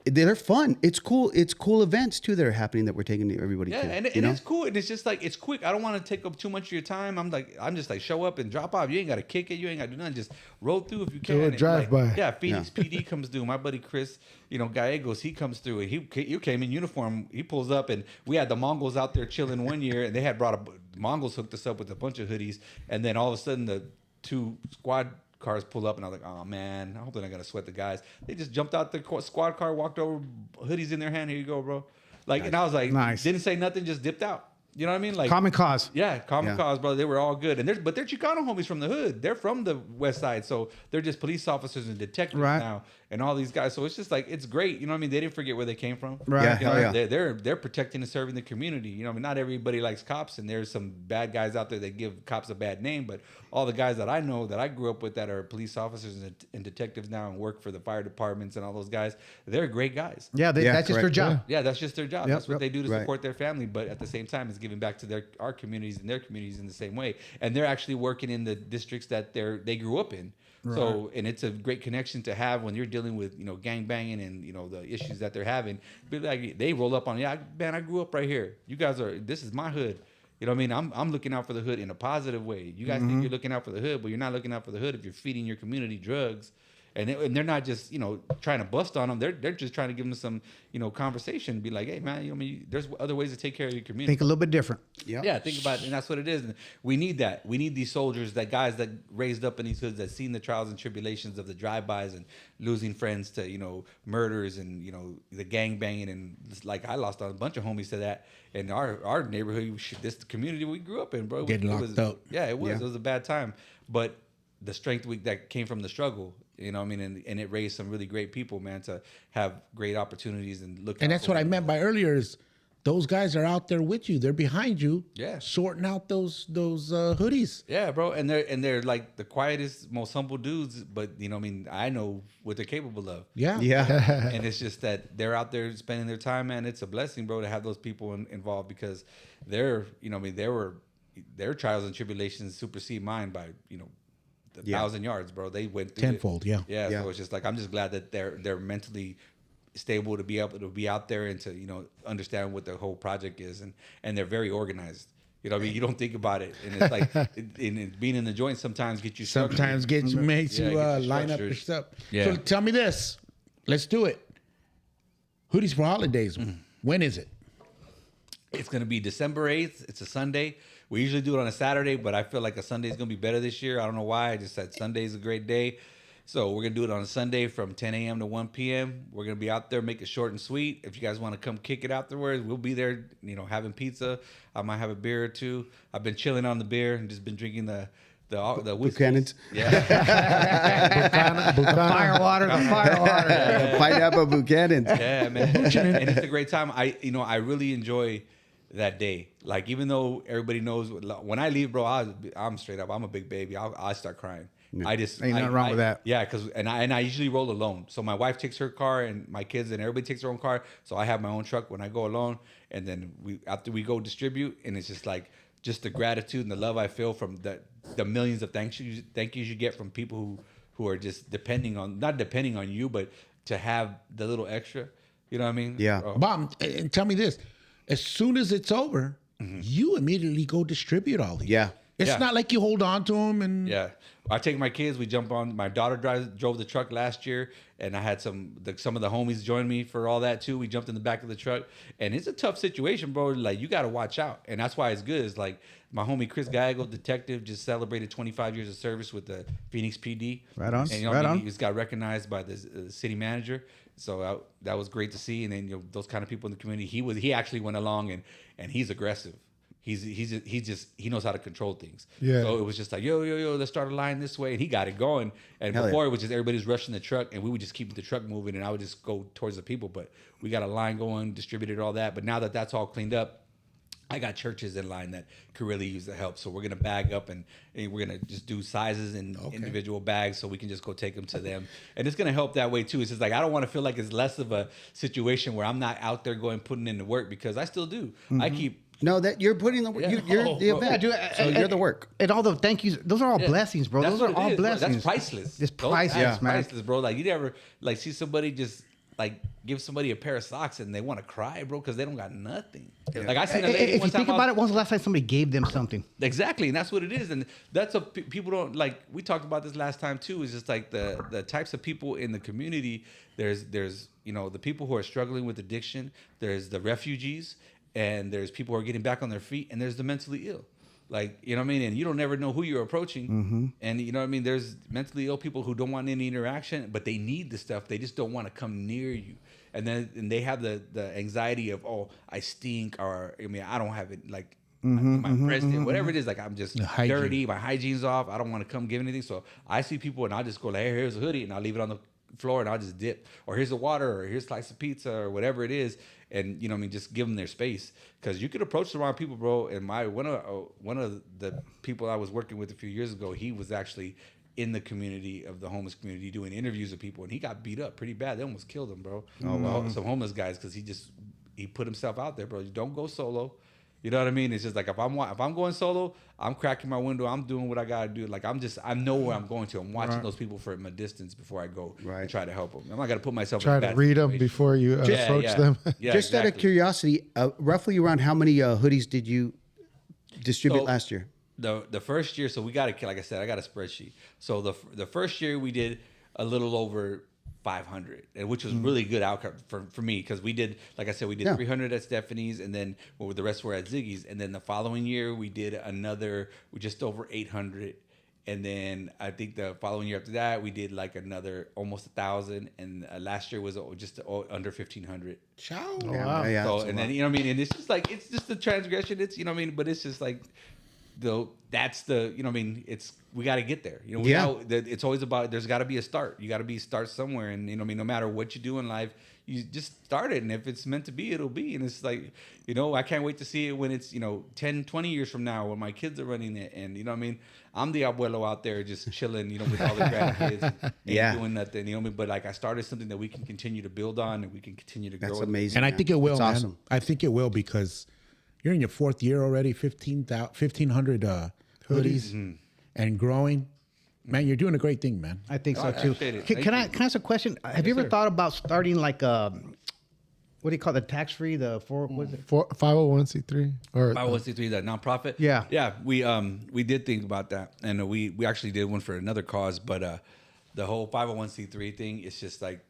They're fun. It's cool. It's cool events too that are happening that we're taking everybody
Yeah,
to.
and it's cool, and it's just like, it's quick. I don't want to take up too much of your time. I'm just like, show up and drop off. You ain't got to kick it. You ain't got to do nothing. Just roll through if you can.
Do a
And,
drive-by.
like, yeah, Phoenix PD comes through. My buddy Chris, Gallegos, he comes through, and he came in uniform. He pulls up, and we had the Mongols out there chilling one year, and they had the Mongols hooked us up with a bunch of hoodies, and then all of a sudden the 2 squad cars pull up, and I was like, oh man, I hope they're not gonna sweat the guys. They just jumped out the squad car, walked over, hoodies in their hand. Here you go, bro. Like, and I was like,
Nice.
didn't say nothing, just dipped out. You know what I mean? Like,
Common cause.
yeah, common
Yeah.
cause, bro. They were all good, and they're Chicano homies from the hood. They're from the West Side, so they're just police officers and detectives
Right.
now, and all these guys. So it's just like, it's great. You know what I mean? They didn't forget where they came from.
Right.
Yeah,
You know,
hell yeah.
they're protecting and serving the community. You know, I mean, not everybody likes cops, and there's some bad guys out there that give cops a bad name. But all the guys that I know, that I grew up with, that are police officers and detectives now, and work for the fire departments and all those guys, they're great guys.
Yeah,
Yeah,
that's just their
correct.
job.
Yeah, that's just their job.
Yep,
That's what
yep.
they do to
Right.
support their family. But at the same time, it's giving back to our communities and their communities in the same way. And they're actually working in the districts that they grew up in. So, and it's a great connection to have when you're dealing with, gang banging and, the issues that they're having. But like, they roll up on, man, I grew up right here. You guys this is my hood. You know what I mean? I'm looking out for the hood in a positive way. You guys think you're looking out for the hood, but you're not looking out for the hood if you're feeding your community drugs. And they're not just, trying to bust on them. They're just trying to give them some, conversation. Be like, hey, man, there's other ways to take care of your community.
Think a little bit different.
Yeah, think about it. And that's what it is. And we need that. We need these soldiers, that guys that raised up in these hoods, that seen the trials and tribulations of the drive-bys and losing friends to, murders and, the gang banging. And like, I lost a bunch of homies to that. And our neighborhood, this community we grew up in, bro.
Getting locked up.
Yeah, it was.
Yeah.
It was a bad time. But the strength that came from the struggle, and it raised some really great people, man, to have great opportunities and look.
And
out
that's
for
what I
one
meant by earlier is those guys are out there with you. They're behind you.
Yeah.
Sorting out those hoodies.
Yeah, bro, and they're like the quietest, most humble dudes, but I know what they're capable of.
Yeah.
Yeah.
And it's just that they're out there spending their time, man. It's a blessing, bro, to have those people involved, because their trials and tribulations supersede mine by 1,000 yards, bro. They went through
Tenfold, yeah.
Yeah.
Yeah.
So it's just like, I'm just glad that they're mentally stable to be able to be out there and to understand what the whole project is, and they're very organized. You don't think about it, and it's like being in the joint sometimes get you structured.
Sometimes makes
Yeah,
you
get you
line up your
structured.
stuff.
Yeah.
So tell me this. Let's do it. Hoodies for holidays. When is it?
It's going to be December 8th. It's a Sunday. We usually do it on a Saturday, but I feel like a Sunday is going to be better this year. I don't know why. I just said Sunday is a great day. So we're going to do it on a Sunday from 10 a.m. to 1 p.m. We're going to be out there, make it short and sweet. If you guys want to come kick it afterwards, we'll be there, having pizza. I might have a beer or two. I've been chilling on the beer and just been drinking the the whiskey.
Buchanan's.
Yeah.
Fire water, the fire water.
Pineapple Buchanan's.
Yeah, man. And it's a great time. I really enjoy that day. Like, even though everybody knows when I leave, bro, I'm straight up. I'm a big baby. I start crying. I just
Ain't nothing wrong with that.
Yeah, because I usually roll alone. So my wife takes her car and my kids and everybody takes their own car. So I have my own truck when I go alone. And then after we go distribute, and it's just like the gratitude and the love I feel from the millions of thank yous you get from people who are just not depending on you, but to have the little extra. You know what I mean?
Yeah.
Bob, and tell me this: as soon as it's over, you immediately go distribute all these.
Yeah.
It's not like you hold on to them and
Yeah, I take my kids. We jump on. My daughter drove the truck last year, and I had some of the homies join me for all that too. We jumped in the back of the truck, and it's a tough situation, bro. Like, you got to watch out, and that's why it's good. It's like my homie Chris Gallego, detective, just celebrated 25 years of service with the Phoenix PD.
Right on,
And
right on.
He just got recognized by the city manager. So that was great to see. And then those kind of people in the community. He actually went along and he's aggressive. He knows how to control things.
Yeah.
So it was just like, yo, let's start a line this way, and he got it going. And
Hell
before
yeah.
it was just everybody's rushing the truck, and we would just keep the truck moving, and I would just go towards the people. But we got a line going, distributed all that. But now that that's all cleaned up, I got churches in line that could really use the help. So we're gonna bag up and we're gonna just do sizes in individual bags, so we can just go take them to them. And it's gonna help that way too. It's just like, I don't want to feel like it's less of a situation where I'm not out there putting in the work, because I still do. I keep.
No, that you're putting the
Yeah.
you're the
Oh,
event.
Yeah,
So you're the work.
And all the thank yous, those are all
Yeah.
blessings, bro.
That's
Those
what
are
it
all
is, bro.
blessings.
That's priceless.
It's priceless,
That's
man.
priceless, bro. Like, you never see somebody just like give somebody a pair of socks and they want to cry, bro, because they don't got nothing. Like, I seen a lady
If
one
you
time.
think about it, when's the last time somebody gave them something?
Exactly, and that's what it is, and that's what people don't like. We talked about this last time too. Is just like the types of people in the community. There's the people who are struggling with addiction. There's the refugees, and there's people who are getting back on their feet, and there's the mentally ill. Like, you know what I mean? And you don't never know who you're approaching. And you know what I mean? There's mentally ill people who don't want any interaction, but they need the stuff. They just don't want to come near you. And they have the anxiety of, oh, I stink, or I mean, I don't have it, like my president, whatever it is, like, I'm just
hygiene.
dirty, my hygiene's off, I don't want to come give anything. So I see people and I'll just go like, hey, here's a hoodie, and I'll leave it on the floor and I'll just dip, or here's the water, or here's a slice of pizza, or whatever it is. And you know what I mean, just give them their space, because you could approach the wrong people, bro. And one of the people I was working with a few years ago, he was actually in the community of the homeless community doing interviews with people, and he got beat up pretty bad. They almost killed him, bro. Oh wow. Some homeless guys, because he put himself out there, bro. You don't go solo. You know what I mean? It's just like, if I'm going solo, I'm cracking my window. I'm doing what I gotta do. Like, I know where I'm going to. I'm watching those people from a distance before I go and try to help them. I'm not gonna put myself.
Try
in a
to
bad
read them
situation.
before you approach them.
Yeah,
Just out of
exactly.
curiosity, roughly around how many hoodies did you distribute last year?
The first year, so we got like I said, I got a spreadsheet. So the first year we did a little over 500, which was really good outcome for me, because we did, like I said, we did 300 at Stephanie's, and then the rest were at Ziggy's. And then the following year we did another just over 800. And then I think the following year after that we did like another almost 1,000. And last year was just under 1,500.
Ciao.
wow.
Yeah,
So,
that's a
and then,
lot.
you know what I mean? And it's just like, it's just the transgression. It's, you know what I mean? But it's just like, that's the, you know what I mean? We got to get there. You know, it's always about, there's got to be a start. You got to start somewhere. And, you know what I mean? No matter what you do in life, you just start it. And if it's meant to be, it'll be. And it's like, you know, I can't wait to see it when it's, 10, 20 years from now when my kids are running it. And, you know what I mean? I'm the abuelo out there just chilling, with all the grandkids. Ain't doing nothing, you know what I mean? But like, I started something that we can continue to build on, and we can continue to grow.
That's
it.
amazing.
And I
man.
think it will,
It's
man.
awesome.
I think it will, because you're in your fourth year already, 1,500 hoodies and growing. Man, you're doing a great thing, man.
I think so
I
too.
appreciate it.
Can I ask a question? Have you ever
sir.
thought about starting like what do you call the tax free, the what is it?
501c3 or
501c3, that nonprofit.
Yeah.
We did think about that, and we actually did one for another cause. But the whole 501c3 thing, it's just like,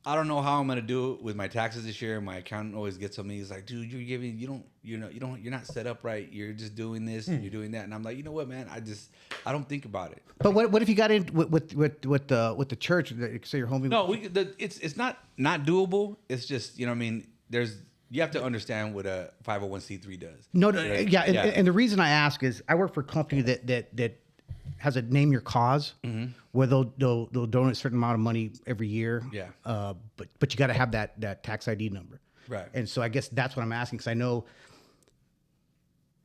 I don't know how I'm gonna do it with my taxes this year. My accountant always gets on me. He's like, "Dude, you're not set up right. You're just doing this and you're doing that." And I'm like, you know what, man? I don't think about it.
But what if you got in with the church? Say your homie.
No, it's not doable. It's just, you know what I mean? You have to understand what a 501c3 does.
No,
Right?
yeah, and the reason I ask is I work for a company that has a name your cause, where they'll donate a certain amount of money every year.
Yeah.
But you got to have that tax ID number.
Right.
And so I guess that's what I'm asking, because I know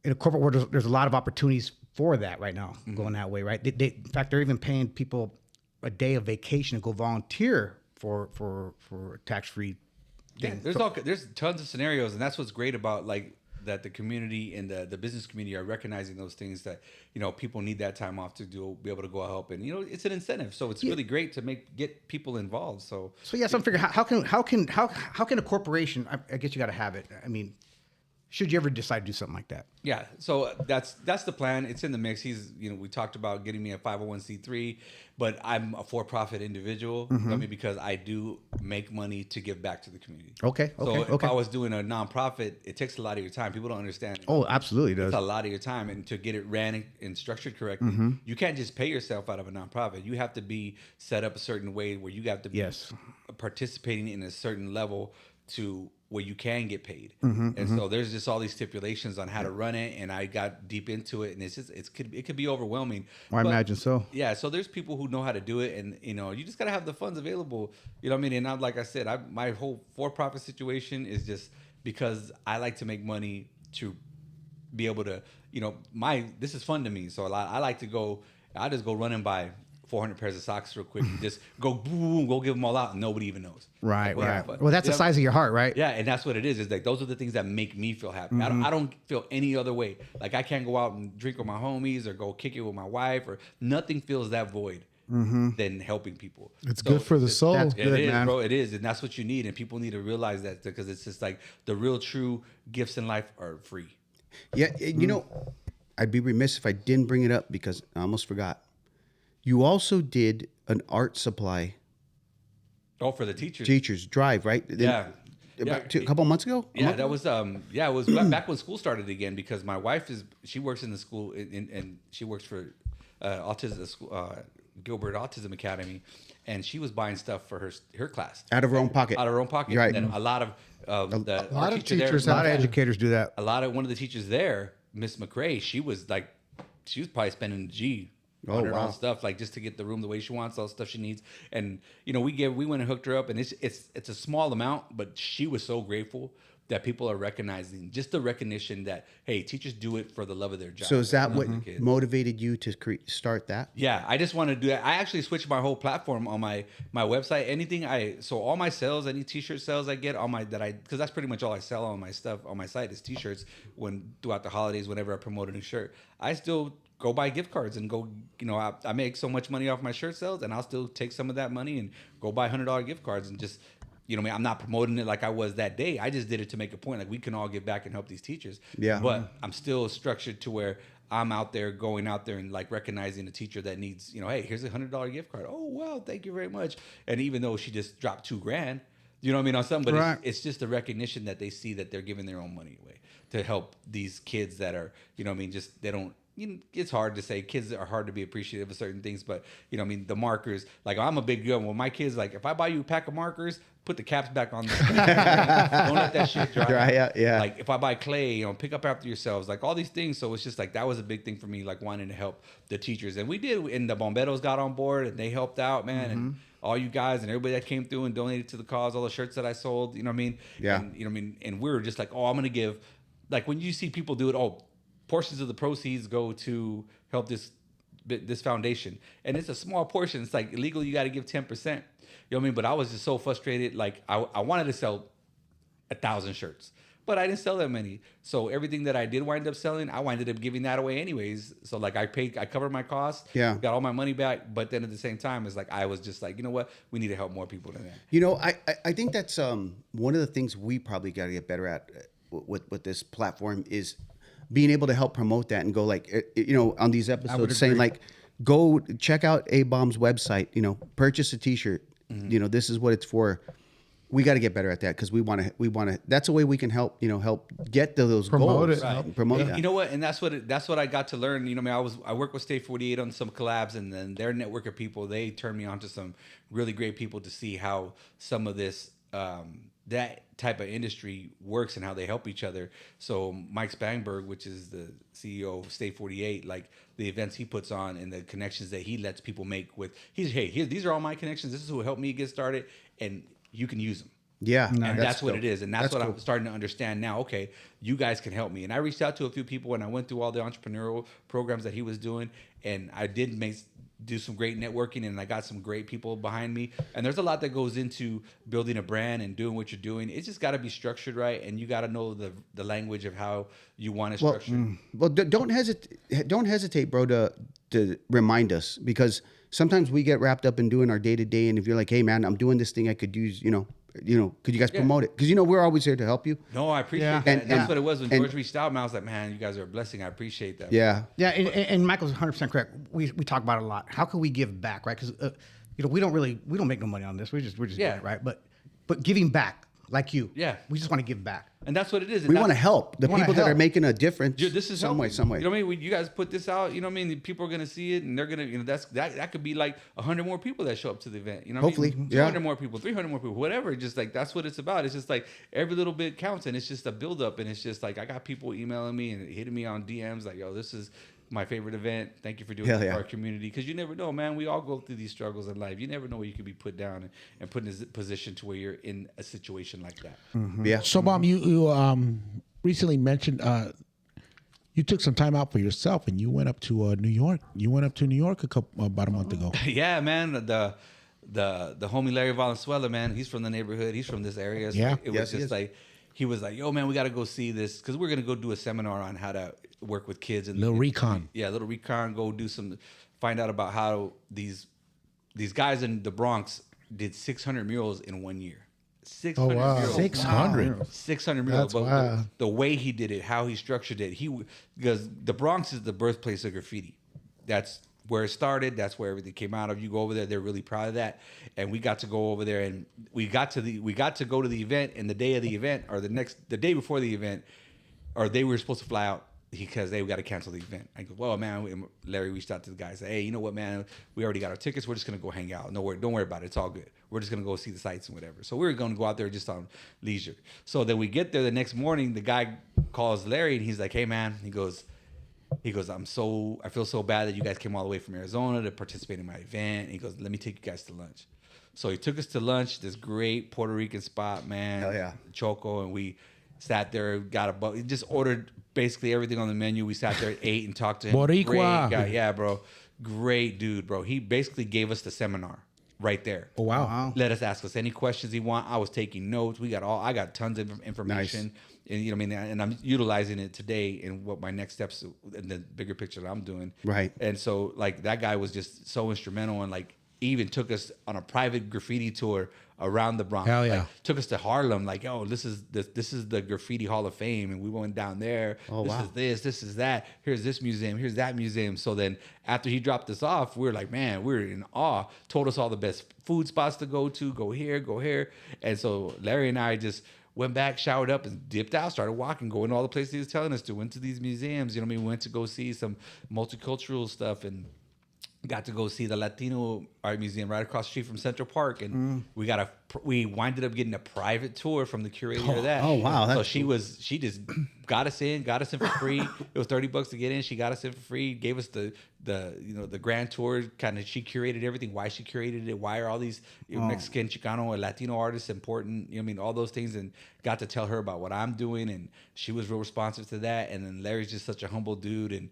in a corporate world there's a lot of opportunities for that right now going that way, right? In fact, they're even paying people a day of vacation to go volunteer for tax-free
Yeah,
things.
there's tons of scenarios, and that's what's great about like that the community and the business community are recognizing those things that people need that time off to be able to go help, and it's an incentive. So it's really great to get people involved. So
So I'm figuring how can a corporation? I guess you got to have it. I mean, should you ever decide to do something like that?
yeah, so that's the plan. It's in the mix. We talked about getting me a 501c3, but I'm a for-profit individual. Because I do make money to give back to the community.
Okay.
So if I was doing a nonprofit, it takes a lot of your time. People don't understand.
Oh, absolutely, it does.
It's a lot of your time, and to get it ran and structured correctly, you can't just pay yourself out of a nonprofit. You have to be set up a certain way where you have to be participating in a certain level to where you can get paid. So there's just all these stipulations on how to run it, and I got deep into it, and it could be overwhelming.
I imagine so.
Yeah, so there's people who know how to do it, and you just gotta have the funds available. You know what I mean? And like I said, my whole for-profit situation is just because I like to make money to be able to, this is fun to me. So I like to go. I just go run and buy 400 pairs of socks real quick. And just go boom, go give them all out, and nobody even knows.
Right.
But,
Well, that's the size of your heart, right?
Yeah, and that's what it is. Is like those are the things that make me feel happy. I don't feel any other way. Like I can't go out and drink with my homies or go kick it with my wife, or nothing fills that void than helping people.
It's good for the soul.
That's
It
good,
is,
man.
bro. It is, and that's what you need. And people need to realize that, because it's just like the real, true gifts in life are free.
Yeah, I'd be remiss if I didn't bring it up because I almost forgot. You also did an art supply
Oh, for the teachers.
teachers drive, right?
Yeah.
About a couple months ago.
Yeah, that was it was back when school started again, because my wife she works in the school and she works for Gilbert Autism Academy, and she was buying stuff for her class
Out of her own pocket.
out of her own pocket.
Right.
And then a lot of
A lot of
a
teachers
A lot of
have-
educators do that.
one of the teachers there, Miss McRae, she was probably spending a G on her
wow.
own stuff, like just to get the room the way she wants, all the stuff she needs. And we went and hooked her up, and it's a small amount, but she was so grateful that people are recognizing just the recognition that, hey, teachers do it for the love of their job.
So is that what
The kids.
motivated you to start that?
Yeah, I just want to do that. I actually switched my whole platform on my website. So all my sales, any t-shirt sales I get, because that's pretty much all I sell on my stuff on my site is t-shirts. Throughout the holidays, whenever I promote a new shirt, I still go buy gift cards and go. I make so much money off my shirt sales, and I'll still take some of that money and go buy $100 gift cards and just. I'm not promoting it like I was that day. I just did it to make a point. Like, we can all give back and help these teachers.
Yeah.
But I'm still structured to where I'm going out there and like recognizing a teacher that needs, hey, here's a $100 gift card. Oh, wow, thank you very much. And even though she just dropped $2,000, on something, but
Right.
it's just the recognition that they see that they're giving their own money away to help these kids that are, just they don't. It's hard to say. Kids are hard to be appreciative of certain things, but the markers. Like, I'm a big gun. Well, my kids, like, if I buy you a pack of markers, put the caps back on. Don't let that shit dry
out. Yeah.
Like, if I buy clay, pick up after yourselves. Like, all these things. So it's just like that was a big thing for me, like wanting to help the teachers, and we did. And the Bomberos got on board, and they helped out, man. And all you guys and everybody that came through and donated to the cause, all the shirts that I sold.
Yeah.
And, and we were just like, oh, I'm gonna give. Like, when you see people do it, portions of the proceeds go to help this foundation, and it's a small portion. It's like illegal. You got to give 10%. But I was just so frustrated. Like, I wanted to sell 1,000 shirts, but I didn't sell that many. So everything that I did wind up selling, I winded up giving that away anyways. So like I covered my costs.
Yeah.
Got all my money back. But then at the same time, it's like I was just like, you know what? We need to help more people than that.
I think that's one of the things we probably got to get better at with this platform is being able to help promote that and go like, on these episodes saying like, go check out ABOMB's website, purchase a t-shirt, this is what it's for. We got to get better at that because we want to, that's a way we can help get to those
Promote
goals.
it. Right.
Promote that.
You know what? And that's what I got to learn. I work with State 48 on some collabs, and then their network of people, they turned me on to some really great people to see how some of this, that type of industry works and how they help each other. So Mike Spangberg, which is the CEO of State 48, like the events he puts on and the connections that he lets people make with, these are all my connections. This is who helped me get started, and you can use them.
Yeah,
And that's what
dope.
it is. And that's what
cool.
I'm starting to understand now. Okay, you guys can help me. And I reached out to a few people and I went through all the entrepreneurial programs that he was doing. And I did do some great networking, and I got some great people behind me. And there's a lot that goes into building a brand and doing what you're doing. It's just got to be structured right. And you got to know the language of how you want to structure.
Well, don't hesitate, bro, to remind us, because sometimes we get wrapped up in doing our day to day. And if you're like, hey man, I'm doing this thing, I could use, could you guys promote it? Because we're always here to help you.
No, I appreciate that. And that's what it was when George reached out, man. I was like, man, you guys are a blessing. I appreciate that.
Yeah.
Yeah, and Michael's 100% correct. We talk about it a lot. How can we give back, right? Because we don't make no money on this. We're just doing it, right? But giving back, like you.
Yeah.
We just want to give back.
And that's what it is. And
We
that's-
want to help the people that are making a difference.
Dude, this is
some way.
You know what I mean? You guys put this out, you know what I mean? People are going to see it, and they're going to, that could be like 100 more people that show up to the event. You know what
Hopefully,
I mean?
yeah.
200 more people, 300 more people, whatever. Just like, that's what it's about. It's just like every little bit counts, and it's just a buildup. And it's just like, I got people emailing me and hitting me on DMs like, yo, this is my favorite event. Thank you for doing it for our community. Because you never know, man. We all go through these struggles in life. You never know where you could be put down and put in a position to where you're in a situation like that.
Yeah.
So, Mom, you recently mentioned you took some time out for yourself and you went up to New York. You went up to New York about a month ago.
Yeah, man. The homie Larry Valenzuela, man. He's from the neighborhood. He's from this area. So
Yeah.
it was just like, he was like, yo, man, we got to go see this, because we're gonna go do a seminar on how to work with kids and
Little recon.
Yeah, little recon. Go do find out about how these guys in the Bronx did 600 murals in 1 year. 600
wow.
murals.
600.
600 murals.
That's
But
wild.
the way he did it, how he structured it, because the Bronx is the birthplace of graffiti. That's where it started. That's where everything came out of. You go over there, they're really proud of that. And we got to go over there, and we got to go to the event, and the day of the event, or the day before the event, or they were supposed to fly out because they got to cancel the event. I go, well, man, Larry reached out to the guys, said, hey, you know what, man, we already got our tickets. We're just going to go hang out. Don't worry about it. It's all good. We're just going to go see the sights and whatever. So we were going to go out there just on leisure. So then we get there the next morning, the guy calls Larry, and he's like, hey, man, he goes, I feel so bad that you guys came all the way from Arizona to participate in my event. He goes, let me take you guys to lunch. So he took us to lunch, this great Puerto Rican spot, man.
Hell yeah.
Choco, and we sat there, just ordered basically everything on the menu. We sat there, ate, and talked to him.
Boricua.
Great guy. Yeah, bro. Great dude, bro. He basically gave us the seminar right there.
Oh, wow.
Let us ask us any questions he want. I was taking notes. I got tons of information.
Nice.
And you know what I mean? And I'm utilizing it today in what my next steps in the bigger picture that I'm doing.
Right.
And so like that guy was just so instrumental, and like even took us on a private graffiti tour around the Bronx.
Hell yeah.
Like, took us to Harlem. Like, yo, this is the Graffiti Hall of Fame, and we went down there.
Oh,
this
wow.
is this is that. Here's this museum. Here's that museum. So then after he dropped us off, we were like, man, we were in awe. Told us all the best food spots to go to. Go here. And so Larry and I just went back, showered up, and dipped out, started walking, going to all the places he was telling us to, went to these museums, you know what I mean? Went to go see some multicultural stuff, and got to go see the Latino Art Museum right across the street from Central Park. And we winded up getting a private tour from the curator of that.
Oh, wow.
So she just got us in for free. It was $30 to get in. She got us in for free, gave us the grand tour. Kind of, she curated everything, why she curated it, why are all these Mexican, Chicano, and Latino artists important, you know what I mean, all those things, and got to tell her about what I'm doing, and she was real responsive to that. And then Larry's just such a humble dude, and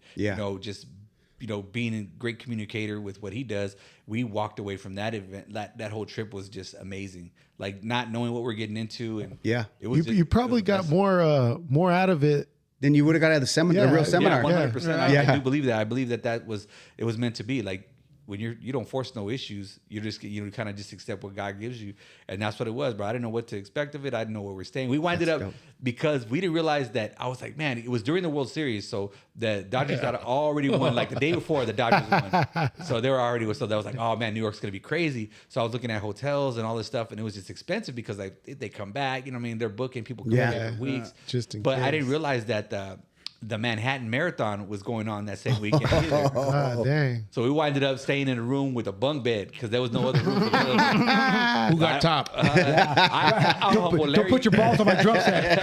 being a great communicator with what he does. We walked away from that event. That whole trip was just amazing. Like not knowing what we're getting into, and it was
You probably got more out of it.
Then you would have got out of the seminar, the real seminar.
Yeah, 100%.
Yeah.
I do believe that. I believe that was meant to be. Like when you don't force no issues, you just kind of just accept what God gives you, and that's what it was, bro. I didn't know what to expect of it. I didn't know where we're staying. We winded up because we didn't realize that. I was like, man, it was during the World Series, so the Dodgers got already won. Like the day before, the Dodgers won, so they were already. So that was like, oh man, New York's gonna be crazy. So I was looking at hotels and all this stuff, and it was just expensive because they come back. You know what I mean? They're booking people come back for weeks.
Just in
but I
case.
didn't realize that the Manhattan Marathon was going on that same weekend either.
Ah, dang.
So we ended up staying in a room with a bunk bed because there was no other rooms available.
Who got top?
Don't put your balls on my drum set.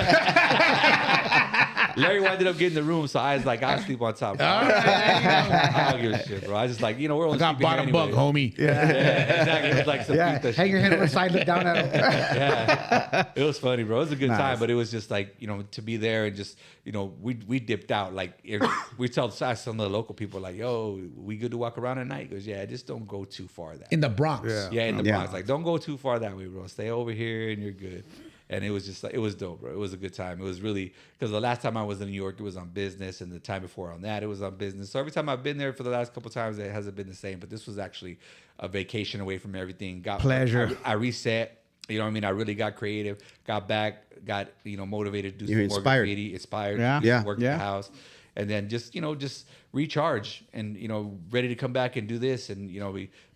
Larry ended up getting the room, so I was like, I'll sleep on top.
All right.
I don't give a shit, bro. I just like, we're
I
only
got
sleeping here
bottom
anyway.
bunk, homie.
Yeah, exactly. It was like some
Yeah,
pizza
hang your
shit.
head on the side, look down at him.
Yeah, it was funny, bro. It was a good
Nice.
time, but it was just like, to be there and just, we dipped out. Like, we tell some of the local people, like, yo, we good to walk around at night? He goes, yeah, just don't go too far that
In the Bronx.
Yeah, in the
Yeah.
Bronx. Like, don't go too far that way, bro. Stay over here and you're good. And it was just like, it was dope, bro. It was a good time. It was really, because the last time I was in New York, it was on business. And the time before on that, it was on business. So every time I've been there for the last couple of times, it hasn't been the same. But this was actually a vacation away from everything.
Pleasure.
I reset. You know what I mean? I really got creative, got back, got, motivated to do
You're
some more
inspired.
graffiti, inspired,
Yeah.
to
Yeah.
work
Yeah.
at the house. And then just recharge and, ready to come back and do this and,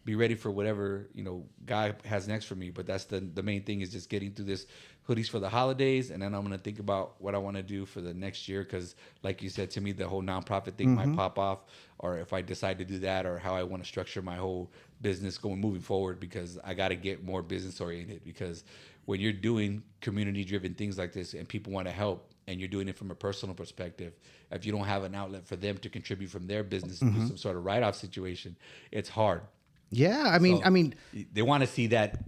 be ready for whatever, God has next for me. But that's the main thing is just getting through this hoodies for the holidays. And then I'm going to think about what I want to do for the next year. Cause like you said to me, the whole nonprofit thing might pop off, or if I decide to do that, or how I want to structure my whole business moving forward, because I got to get more business oriented. Because when you're doing community driven things like this and people want to help, and you're doing it from a personal perspective, if you don't have an outlet for them to contribute from their business to some sort of write-off situation, it's hard.
Yeah, I mean,
They want to see that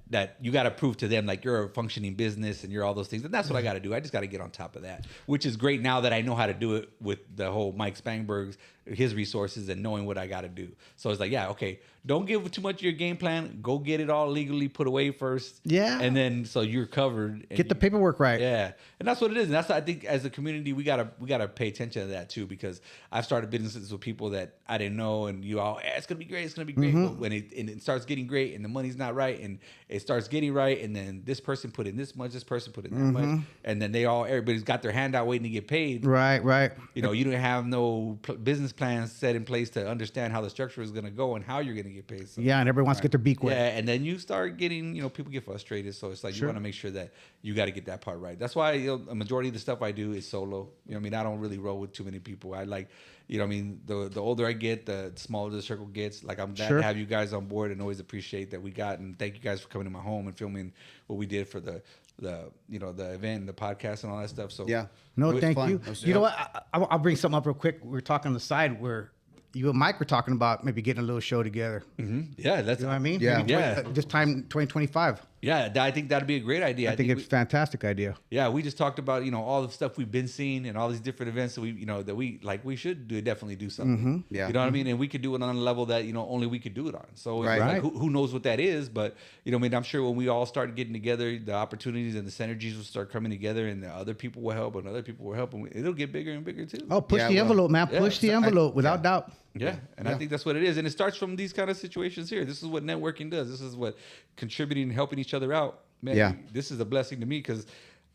you got to prove to them like you're a functioning business and you're all those things, and that's what I got to do. I just got to get on top of that, which is great now that I know how to do it with the whole Mike Spangberg's, his resources, and knowing what I got to do. So it's like, yeah, okay, don't give too much of your game plan. Go get it all legally put away first.
Yeah.
and then so you're covered. And
get the paperwork right.
Yeah, and that's what it is. And that's what I think as a community we gotta pay attention to that too, because I've started businesses with people that I didn't know, and it's gonna be great, it's gonna be great. But when it starts getting great and the money's not right, and it starts getting right, and then this person put in this much, this person put in that much, and then everybody's got their hand out waiting to get paid.
Right.
You don't have no business plans set in place to understand how the structure is gonna go and how you're gonna get paid. So,
Yeah, and everybody wants to get their beak wet.
yeah, and then you start getting, people get frustrated. So it's like you want to make sure that you got to get that part right. That's why a majority of the stuff I do is solo. I don't really roll with too many people. I like, the older I get, the smaller the circle gets. Like, I'm glad to have you guys on board and always appreciate that we got. And thank you guys for coming to my home and filming what we did for the event and the podcast and all that stuff. So
Yeah.
No,
It was
thank
fun.
you.
It was
You know
fun.
what? I'll bring something up real quick. We were talking on the side where you and Mike were talking about maybe getting a little show together.
yeah, that's
You know what I mean?
Yeah.
Maybe
Yeah.
This time, 2025.
Yeah, I think that'd be a great idea.
I think it's a fantastic idea.
Yeah, we just talked about all the stuff we've been seeing and all these different events that we should definitely do something.
Yeah.
You know what I mean? And we could do it on a level that only we could do it on. So it's
Right.
like,
Right.
who knows what that is? But I'm sure when we all start getting together, the opportunities and the synergies will start coming together, and the other people will help, and other people will help, and it'll get bigger and bigger too.
Oh, push
Yeah,
the
well,
envelope, man.
yeah.
Push the envelope without doubt.
Yeah, and I think that's what it is, and it starts from these kind of situations here. This is what networking does. This is what contributing and helping each other out. Man,
Yeah.
this is a blessing to me, because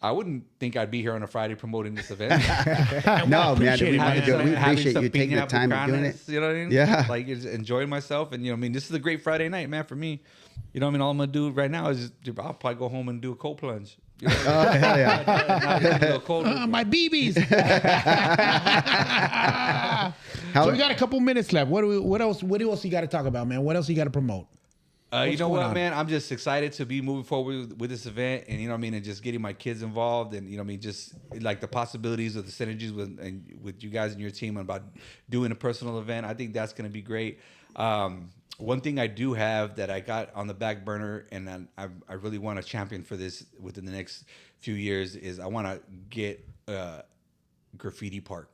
I wouldn't think I'd be here on a Friday promoting this event.
No, man, we
appreciate it,
want to
man.
do it. We
Having
appreciate
some
you taking the
piña
time of doing it.
bucanas, you know what I mean?
Yeah.
Like, just enjoying myself. And, this is a great Friday night, man, for me. All I'm going to do right now is I'll probably go home and do a cold plunge.
Oh, hell yeah.
My BBs. So we got a couple minutes left. What else you got to talk about, man? What else you got to promote?
You
What's
know
going
what,
on?
man? I'm just excited to be moving forward with this event, and and just getting my kids involved, and just like the possibilities of the synergies with you guys and your team about doing a personal event. I think that's going to be great. One thing I do have that I got on the back burner, and I really want to champion for this within the next few years, is I want to get a graffiti park.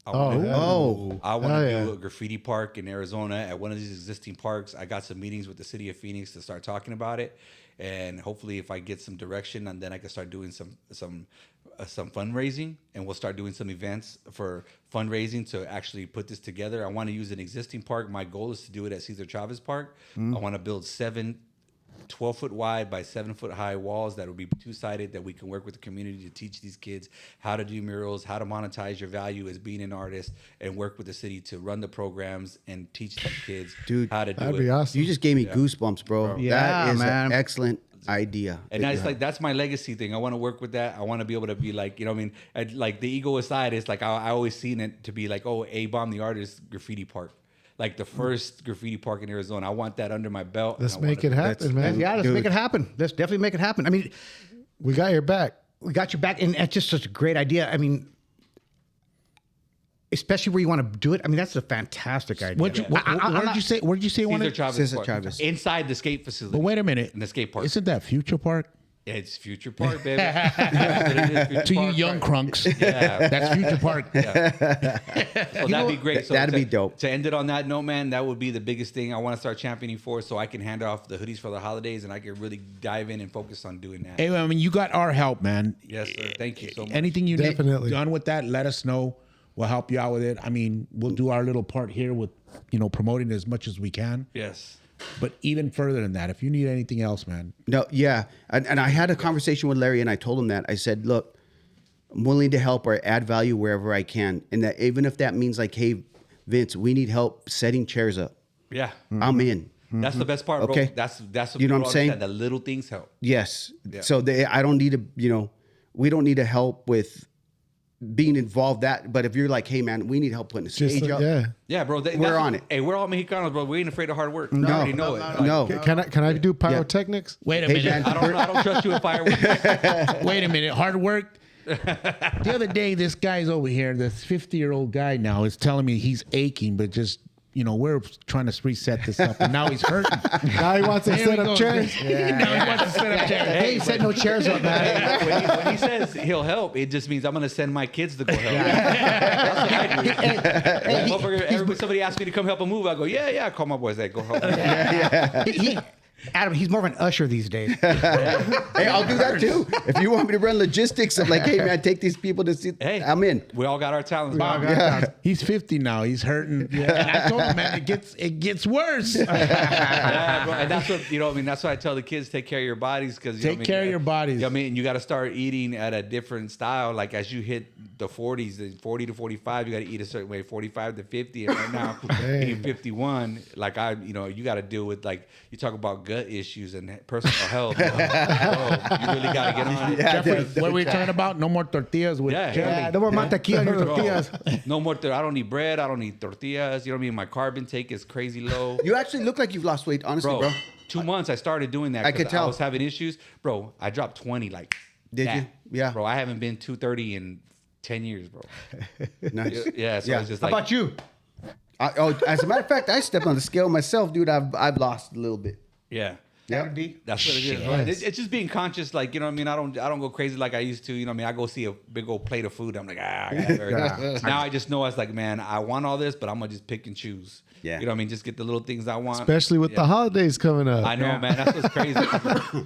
I want to do a graffiti park in Arizona at one of these existing parks. I got some meetings with the city of Phoenix to start talking about it, and hopefully, if I get some direction, and then I can start doing some fundraising, and we'll start doing some events for fundraising to actually put this together. I want to use an existing park. My goal is to do it at Cesar Chavez Park. I want to build 7 12-foot wide by 7-foot high walls that will be two-sided, that we can work with the community to teach these kids how to do murals, how to monetize your value as being an artist, and work with the city to run the programs and teach these kids
Dude,
how to do
That'd
it.
be awesome.
You just gave me goosebumps, bro.
Yeah,
That is
man.
an excellent idea.
And that's like, that's my legacy thing. I want to work with that. I want to be able to be like, you know what I mean? Like the ego aside, it's like, I always seen it to be like, oh, ABOMB, the artist, graffiti park. Like the first graffiti park in Arizona. I want that under my belt.
Let's make it happen, man.
Yeah, let's make it happen. Let's definitely make it happen. I mean,
We got your back.
we got your back, and that's just such a great idea. I mean, especially where you want to do it. I mean, that's a fantastic idea.
Where did you say? Where did you say one?
Cesar Chavez
Cesar
Park.
Chavez.
Inside the skate facility.
But wait a minute.
In the skate park.
Isn't that Future Park?
It's Future Park, baby. That's what it is, Future
To you
Park,
young
right?
crunks,
Yeah.
that's Future Park.
So that'd be great. So
that'd be dope.
To end it on that note, man, that would be the biggest thing I want to start championing for, so I can hand off the hoodies for the holidays and I can really dive in and focus on doing that.
Hey, I mean, you got our help, man.
Yes, sir. Thank you so much.
Anything you
Definitely.
need done with that, let us know. We'll help you out with it. I mean, we'll do our little part here with, promoting as much as we can.
Yes.
But even further than that, if you need anything else, man.
No, yeah. And I had a conversation with Larry and I told him that. I said, look, I'm willing to help or add value wherever I can. And that even if that means like, hey, Vince, we need help setting chairs up.
Yeah.
I'm in.
That's the best part, bro.
Okay.
That's what
You know
people
what I'm saying?
understand. The little things help.
Yes.
Yeah.
So I don't need to, we don't need to help with being involved but if you're like, hey man, we need help putting a
Just
stage up.
yeah.
Yeah, bro.
We're on it.
Hey, we're all Mexicanos, bro. We ain't afraid of hard work.
No.
I already know it. Like,
No.
Can I do pyrotechnics?
Wait a
Hey,
minute.
man.
I don't trust you with fireworks.
Wait a minute. Hard work. The other day, this guy's over here, this 50-year-old guy now, is telling me he's aching, but just, we're trying to reset this up, and now he's hurting.
Now he wants to
There
set
we
up
go.
chairs.
Now he wants to set up chairs.
Hey, he said no chairs up, man.
when he says he'll help, it just means I'm going to send my kids to go help. That's what I do. Motherfucker, somebody asks me to come help him move. I go, yeah. I call my boys. Hey, go help.
Adam, he's more of an usher these days.
Hey, I'll do that too. If you want me to run logistics of like, hey man, take these people to see,
Hey,
I'm in.
We all got our talents.
Bob,
bro.
he's 50 now. He's hurting. And I told him, man, it gets worse.
Yeah, bro. And that's what that's why I tell the kids, take care of your bodies, because
Take care of your bodies.
You got to start eating at a different style. Like as you hit the 40s, the 40 to 45, you got to eat a certain way. 45 to 50, and right now eating 51. Like you got to deal with, like, you talk about gut issues and personal health. Bro, you really got to get on it.
Jeffrey, what were we talking about? No more tortillas with
Yeah.
jelly.
Yeah, no more mantequilla in your
Bro,
tortillas.
no more. I don't need bread. I don't need tortillas. You know what I mean? My carb intake is crazy low.
You actually look like you've lost weight, honestly, bro.
2 months I started doing that.
I could
'cause
tell.
I was having issues. Bro, I dropped 20 like
Did
that.
you? Yeah.
Bro, I haven't been 230 in 10 years, bro.
Nice.
Yeah, so
Yeah.
it's just
How
like,
about you?
As a matter of fact, I stepped on the scale myself, dude. I've lost a little bit.
yeah.
That'd be.
That's what it is. Bro. It's just being conscious, like, you know what I mean? I don't go crazy like I used to. You know what I mean? I go see a big old plate of food. I'm like, I got it. Now I just know, I was like, man, I want all this, but I'm gonna just pick and choose.
Yeah.
You know what I mean? Just get the little things I want.
Especially with the holidays coming up.
I know, man. That's what's crazy.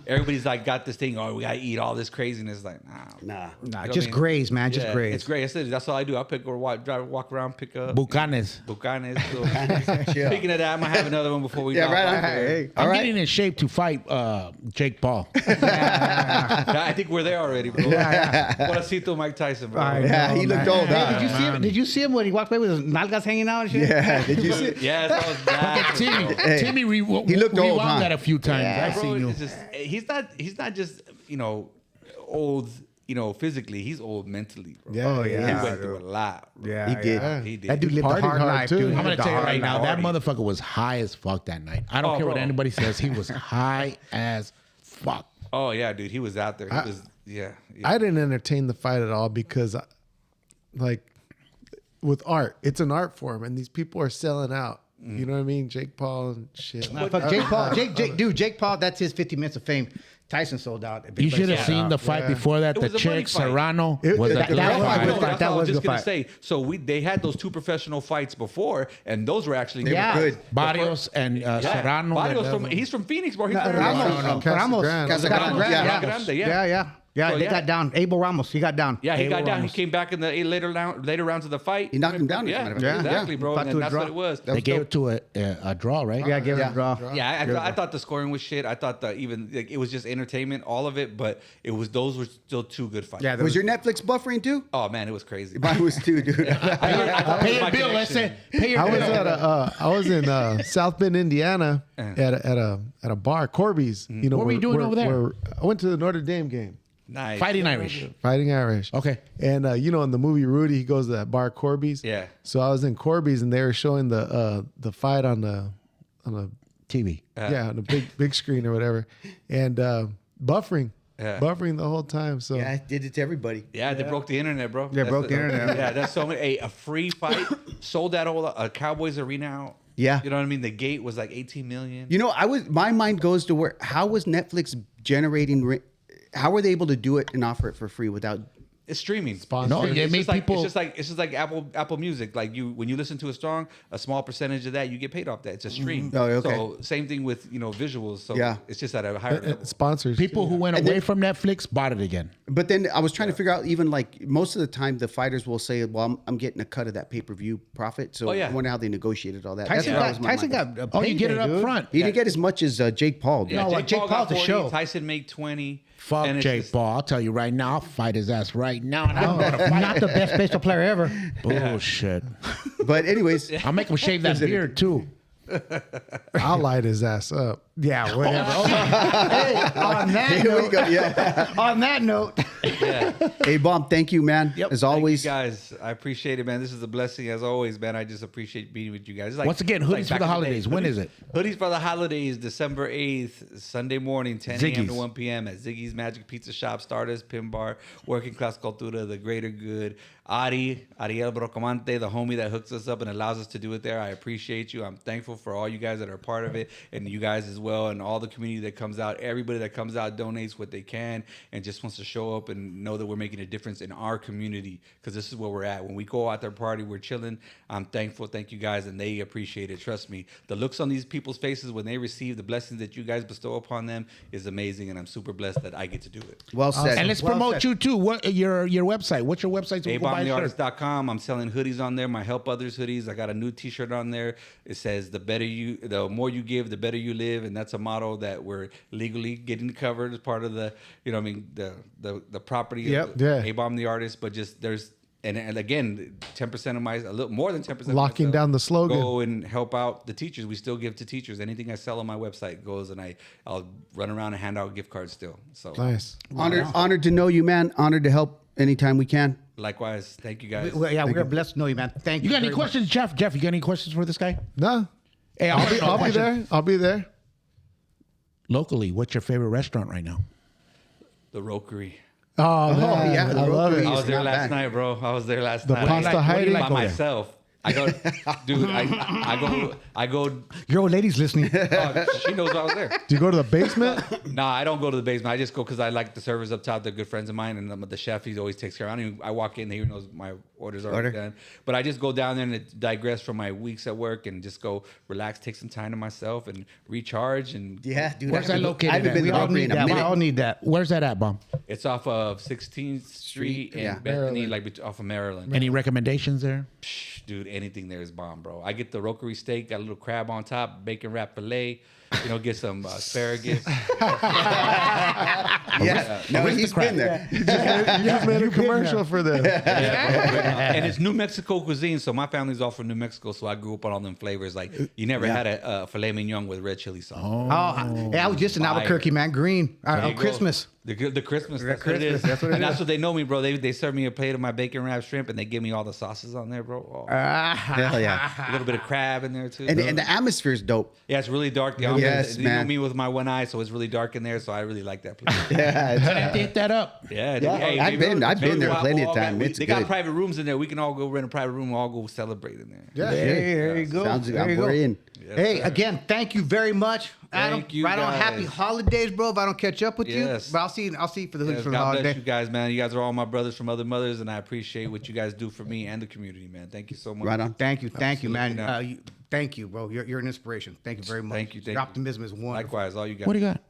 Everybody's like got this thing. Oh, we gotta eat all this craziness. Like, nah.
Nah.
Nah,
You know
just
what I mean?
graze, man. Just
Yeah,
graze.
It's great. I said that's all I do. I pick or walk around, pick up
Bucanes.
Bucanes. So, speaking of that, I'm gonna have another one before we.
Yeah,
go.
right on. Hey, all
I'm
right.
getting in shape to fight Jake Paul.
Yeah, I think we're there already, bro. Pobrecito Mike Tyson, bro.
I
Yeah,
know,
he looked
man.
old, huh?
Hey, did you see him? Did you see him when he walked away with his nalgas hanging out and shit?
Yeah. Did you see it?
Yeah, that was bad.
Timmy,
Hey,
Timmy
he looked old,
rewound
huh?
that a few times.
Yeah,
I've
bro,
seen you.
it's just, he's not just old, physically. He's old mentally, bro.
Yeah. Oh,
He
yeah.
went through a lot. Bro.
Yeah,
He did.
yeah.
He did.
That dude lived a
Partied
hard
hard,
life,
too.
dude.
I'm
I'm gonna
Lived a
tell you
hard
right now,
life.
that motherfucker was high as fuck that night. I don't
Oh,
care what
bro.
anybody says. He was high as fuck.
Oh yeah, dude. He was out there. He was. Yeah.
I didn't entertain the fight at all because, like, with art, it's an art form, and these people are selling out. You know what I mean? Jake Paul and shit.
Nah, fuck Jake Paul. Jake Paul, that's his 50 minutes of fame. Tyson sold out.
You should have seen the fight before that.
It
The
was a money
chick
fight.
Serrano
It-
was
that-
a
that
good
was a
fight.
good fight.
That's all I was
was a
just
good
gonna
fight.
say. So they had those two professional fights before, and those were actually
Yeah.
Good.
Barrios and Serrano.
Barrios he's from Phoenix, bro. He's from
Ramos.
Casa Grande.
Casa
Casa
Grande.
Grande.
Yeah.
Grande,
Yeah, yeah. Yeah,
So,
they got down. Abel Ramos, he got down.
Yeah, he got
Abel
down.
Ramos.
He came back in the later rounds of the fight.
He knocked him down, as a
Yeah,
matter of fact.
exactly, bro.
Fought
And
to a
that's
draw.
what it was.
That
They
was
gave
dope.
it to a draw, right?
Yeah, give it
Yeah.
a draw.
Yeah, I thought the scoring was shit. I thought that even like, it was just entertainment, all of it. But those were still two good fights.
Yeah,
Was your Netflix buffering too?
Oh man, it was crazy.
Mine was too, dude.
I thought
Pay
it was my
your bill. Let's say.
connection.
Pay your
I
bill.
was I was in South Bend, Indiana, at a bar, Corby's. You know,
What were you doing over there?
I went to the Notre Dame game,
Nice.
Fighting Irish.
Fighting Irish.
Okay.
And you know, in the movie Rudy, he goes to that bar Corby's.
Yeah.
So I was in Corby's, and they were showing the fight on the
TV.
on the big screen or whatever, and buffering,
Yeah.
buffering the whole time. So
Yeah, I did it to everybody.
Yeah, they broke the internet, bro.
They broke the internet.
Yeah, that's so many. Hey, a free fight sold that whole Cowboys arena out.
Yeah.
You know what I mean? The gate was like 18 million.
You know, my mind goes to where, how was Netflix generating, how were they able to do it and offer it for free without,
It's streaming.
No,
It's
they
just
made
like,
people-
It's just like Apple Music. Like when you listen to a song, a small percentage of that you get paid off that. It's a stream.
Oh, okay.
So same thing with visuals. So
Yeah.
it's just at a higher level.
sponsors.
People who went
And
away
then-
from Netflix bought it again.
but then I was trying to figure out, even like most of the time the fighters will say, well, I'm getting a cut of that pay-per-view profit. So
Oh, yeah.
I wonder how they negotiated all that.
Tyson
That's what
got,
was my mind.
a
Oh, you get it
payday,
up
dude.
front.
He didn't get as much as Jake Paul. did.
Yeah,
No, Jake
Paul
Paul's
got
a
40,
show.
Tyson made 20.
Fuck
and it's
Jake
just-
Paul. I'll tell you right now, I'll fight his ass right now. And I'm gonna fight.
Not the best baseball player ever.
Bullshit.
But anyways,
I'll make him shave that beard too.
I'll light his ass up.
Yeah, whatever. Hey, on that
here we
note,
go. Yeah.
on that note,
Hey, Bomb, thank you, man. As
Thank
always.
you guys, I appreciate it, man. This is a blessing as always, man. I just appreciate being with you guys. It's like,
Once again,
it's
hoodies
like
for
back
the
in
holidays.
day.
When is it?
Hoodies for the holidays, December 8th, Sunday morning, 10 a.m. to
Ziggy's.
1 p.m. at Ziggy's Magic Pizza Shop, Stardust, Pin Bar, Working Class Cultura, The Greater Good. Ariel Brocamante, the homie that hooks us up and allows us to do it there. I appreciate you. I'm thankful for all you guys that are part of it and you guys as well and all the community that comes out. Everybody that comes out donates what they can and just wants to show up and know that we're making a difference in our community because this is where we're at. When we go out there party, we're chilling. I'm thankful. Thank you guys and they appreciate it. Trust me. The looks on these people's faces when they receive the blessings that you guys bestow upon them is amazing and I'm super blessed that I get to do it.
Well said.
And let's
Well
promote
said.
you too. What your website? What's your website? So we can buy a shirt?
ABOMBtheartist.com. I'm selling hoodies on there. My Help Others hoodies. I got a new T-shirt on there. It says the more you give, the better you live, and that's a motto that we're legally getting covered as part of the the property.
Yep.
Of
Yeah.
ABOMB the artist, but just there's. And again, 10% of a little more than 10%
Locking
of my sales
down the slogan.
Go and help out the teachers. We still give to teachers. Anything I sell on my website goes, and I'll run around and hand out gift cards still. So
Nice.
Honored to know you, man. Honored to help anytime we can.
likewise, thank you guys.
we're blessed to know you, man. Thank you.
You got any
very
questions, Jeff? Jeff, you got any questions for this guy?
No,
Hey,
I'll be there. I'll be there.
Locally, what's your favorite restaurant right now?
The Rokery.
Oh, man,
yeah,
I
the
love
Rotary
it.
I was
is
there
not
last
bad.
night, bro. I was there last
The
night.
pasta
What do you
Heidi?
by
over there?
myself. I go.
Your old lady's listening.
She knows I was there.
Do you go to the basement?
Nah, I don't go to the basement. I just go because I like the servers up top. They're good friends of mine, and the chef he always takes care. I walk in, he knows my orders are already done. But I just go down there and digress from my weeks at work and just go relax, take some time to myself, and recharge. And
Yeah, dude.
Where's
I
that
haven't-
located
I haven't
at?
been
We
to
all
Rotary
need
in a
that. We
minute.
all need that.
Where's that at, Bomb?
it's off of 16th Street in
yeah.
Bethany, off of Maryland.
Any recommendations there?
Psh, dude, anything there is bomb, bro. I get the rokery steak, got a little crab on top, bacon wrap filet. Get some asparagus.
Yeah, no, he's been there.
You just made a commercial for them.
And it's New Mexico cuisine, so my family's all from New Mexico, so I grew up on all them flavors. Like you never had a filet mignon with red chili sauce.
I was just in
Fire.
Albuquerque, man. Green.
There you
On
go.
Christmas.
The Christmas. That's
Christmas,
what it is.
that's what it
and
is.
that's what they know me, bro. They serve me a plate of my bacon wrapped shrimp, and they give me all the sauces on there, bro. Oh,
Hell yeah.
a little bit of crab in there too.
And the atmosphere is dope.
yeah, it's really dark.
Yes,
you know
man.
me with my one eye, so it's really dark in there. So I really like that place.
Yeah,
I didn't that up.
Yeah,
Yeah,
hey,
I've been there plenty of time. It's
they got
good.
private rooms in there. We can all go rent a private room. We'll all go celebrate in there.
Yeah.
Hey, there you go.
Sounds
There you
we're
go.
in.
Yes,
Hey,
sir.
again, thank you very much, Adam.
Thank you,
right on. Happy
guys.
holidays, bro. If I don't catch up with
Yes.
you, but I'll see you for the hoodies
Yes,
for the
God
holiday.
bless you guys, man. You guys are all my brothers from other mothers, and I appreciate what you guys do for me and the community, man. Thank you so much.
Right on.
Thank you, man.
Absolutely.
Thank you, bro. You're an inspiration. Thank you very much.
Thank you.
Your optimism is wonderful.
Likewise, all you guys.
What do you got?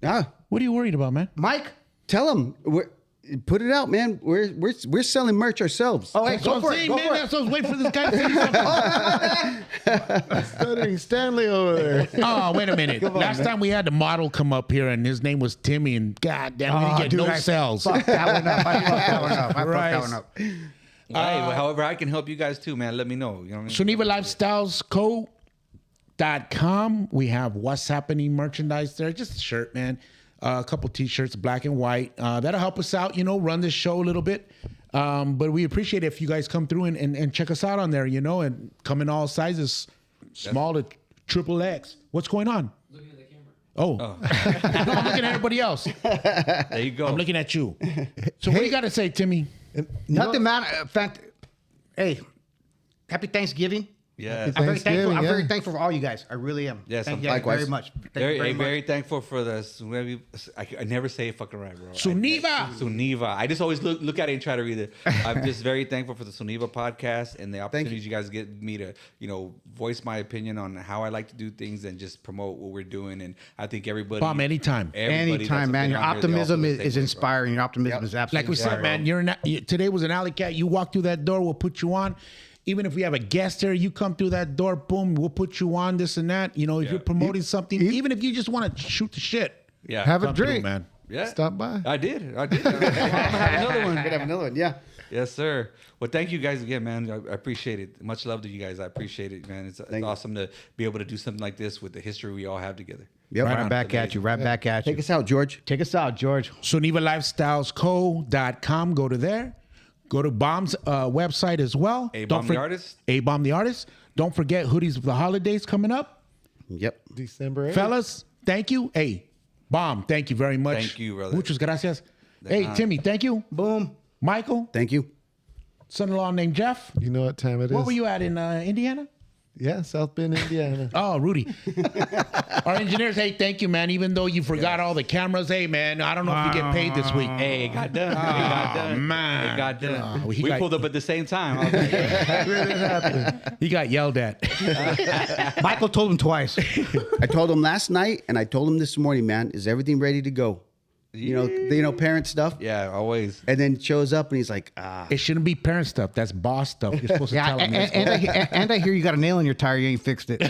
Ah,
What are you worried about, man?
Mike,
Tell them. Put it out, man. We're selling merch ourselves.
Oh, hey,
That's
go
what
for
I'm
it.
saying,
Go
man.
for it.
That's what I was waiting for this guy to say something.
Studying Stanley over there.
Oh, wait a minute. Last time we had the model come up here, and his name was Timmy, and God damn, we didn't get no sales.
Fuck that one up. I fucked that one up. I fucked that one up.
Hey, well, however, I can help you guys too, man. Let me know. You know what I mean? SeunevALifestylesCo.com. We have What's Happening merchandise there. Just a shirt, man. A couple T-shirts, black and white. That'll help us out, run this show a little bit. But we appreciate it if you guys come through and check us out on there, and come in all sizes, small to triple X. What's going on? Looking at the camera. Oh. No, I'm looking at everybody else. There you go.
I'm looking at you. So what do you got to say, Timmy?
Nothing, man. Hey, happy Thanksgiving.
Yeah.
I'm very thankful.
Thanksgiving,
I'm very
yeah.
thankful for all you guys. I really am.
Yes,
Thank you guys
likewise.
very much. Thank you
Very,
very
very
much.
thankful for the I never say it fucking right, bro.
SeunevA.
SeunevA. I just always look at it and try to read it. I'm just very thankful for the SeunevA podcast and the opportunities you guys get me to, voice my opinion on how I like to do things and just promote what we're doing. And I think everybody.
Bomb anytime.
everybody
Anytime,
that's
man.
been
Your
on here, they
optimism
also
is
the same way, bro.
inspiring. Your optimism is absolutely
Like we said,
inspiring.
man, today was an alley cat. You walk through that door, we'll put you on. Even if we have a guest there, you come through that door, boom, we'll put you on, this and that. If you're promoting something, even if you just want to shoot the shit,
Yeah.
Have a
come through,
drink,
man.
Yeah.
Stop by.
I did. I'm gonna have another one.
We're gonna have another one. Yeah.
Yes, sir. Well, thank you guys again, man. I appreciate it. Much love to you guys. I appreciate it, man. It's awesome to be able to do something like this with the history we all have together.
Yep.
Right back at you. Right back at you.
Take us out, George.
Take us out, George.
SeunevALifestylesCo.com. Go to there. Go to Bomb's website as well.
ABOMB the artist.
ABOMB the artist. Don't forget hoodies for the holidays coming up.
Yep.
December 8th.
Fellas, thank you. Hey, Bomb, thank you very much.
Thank you, brother.
Muchas gracias. Hey, Timmy, thank you.
Boom.
Michael,
Thank you.
son-in-law named Jeff.
You know what time it is?
What were you at in Indiana?
Yeah, South Bend, Indiana.
Oh, Rudy. Our engineers, hey, thank you, man. Even though you forgot all the cameras, hey, man, I don't know if you get paid this week.
Hey, it got done. It got done.
Man.
It got done.
he
we
got-
pulled up at the same time. I was like,
He got yelled at.
Michael told him twice.
I told him last night, and I told him this morning, man. Is everything ready to go? Parent stuff.
yeah, always.
And then shows up, and he's like,
It shouldn't be parent stuff. That's boss stuff. You're supposed to
Yeah,
tell him.
and I hear you got a nail in your tire. You ain't fixed it.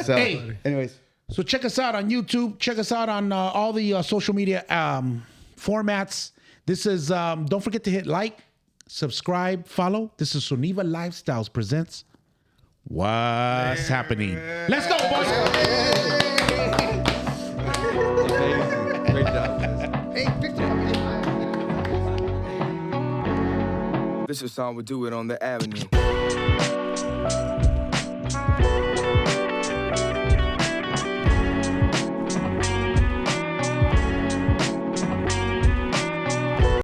So,
Hey.
anyways.
So check us out on YouTube. Check us out on all the social media formats. This is, don't forget to hit like, subscribe, follow. This is SeunevA Lifestyles presents What's Happening. Let's go, boys.
Amazing. Great job, guys.
This is how we do it on the avenue.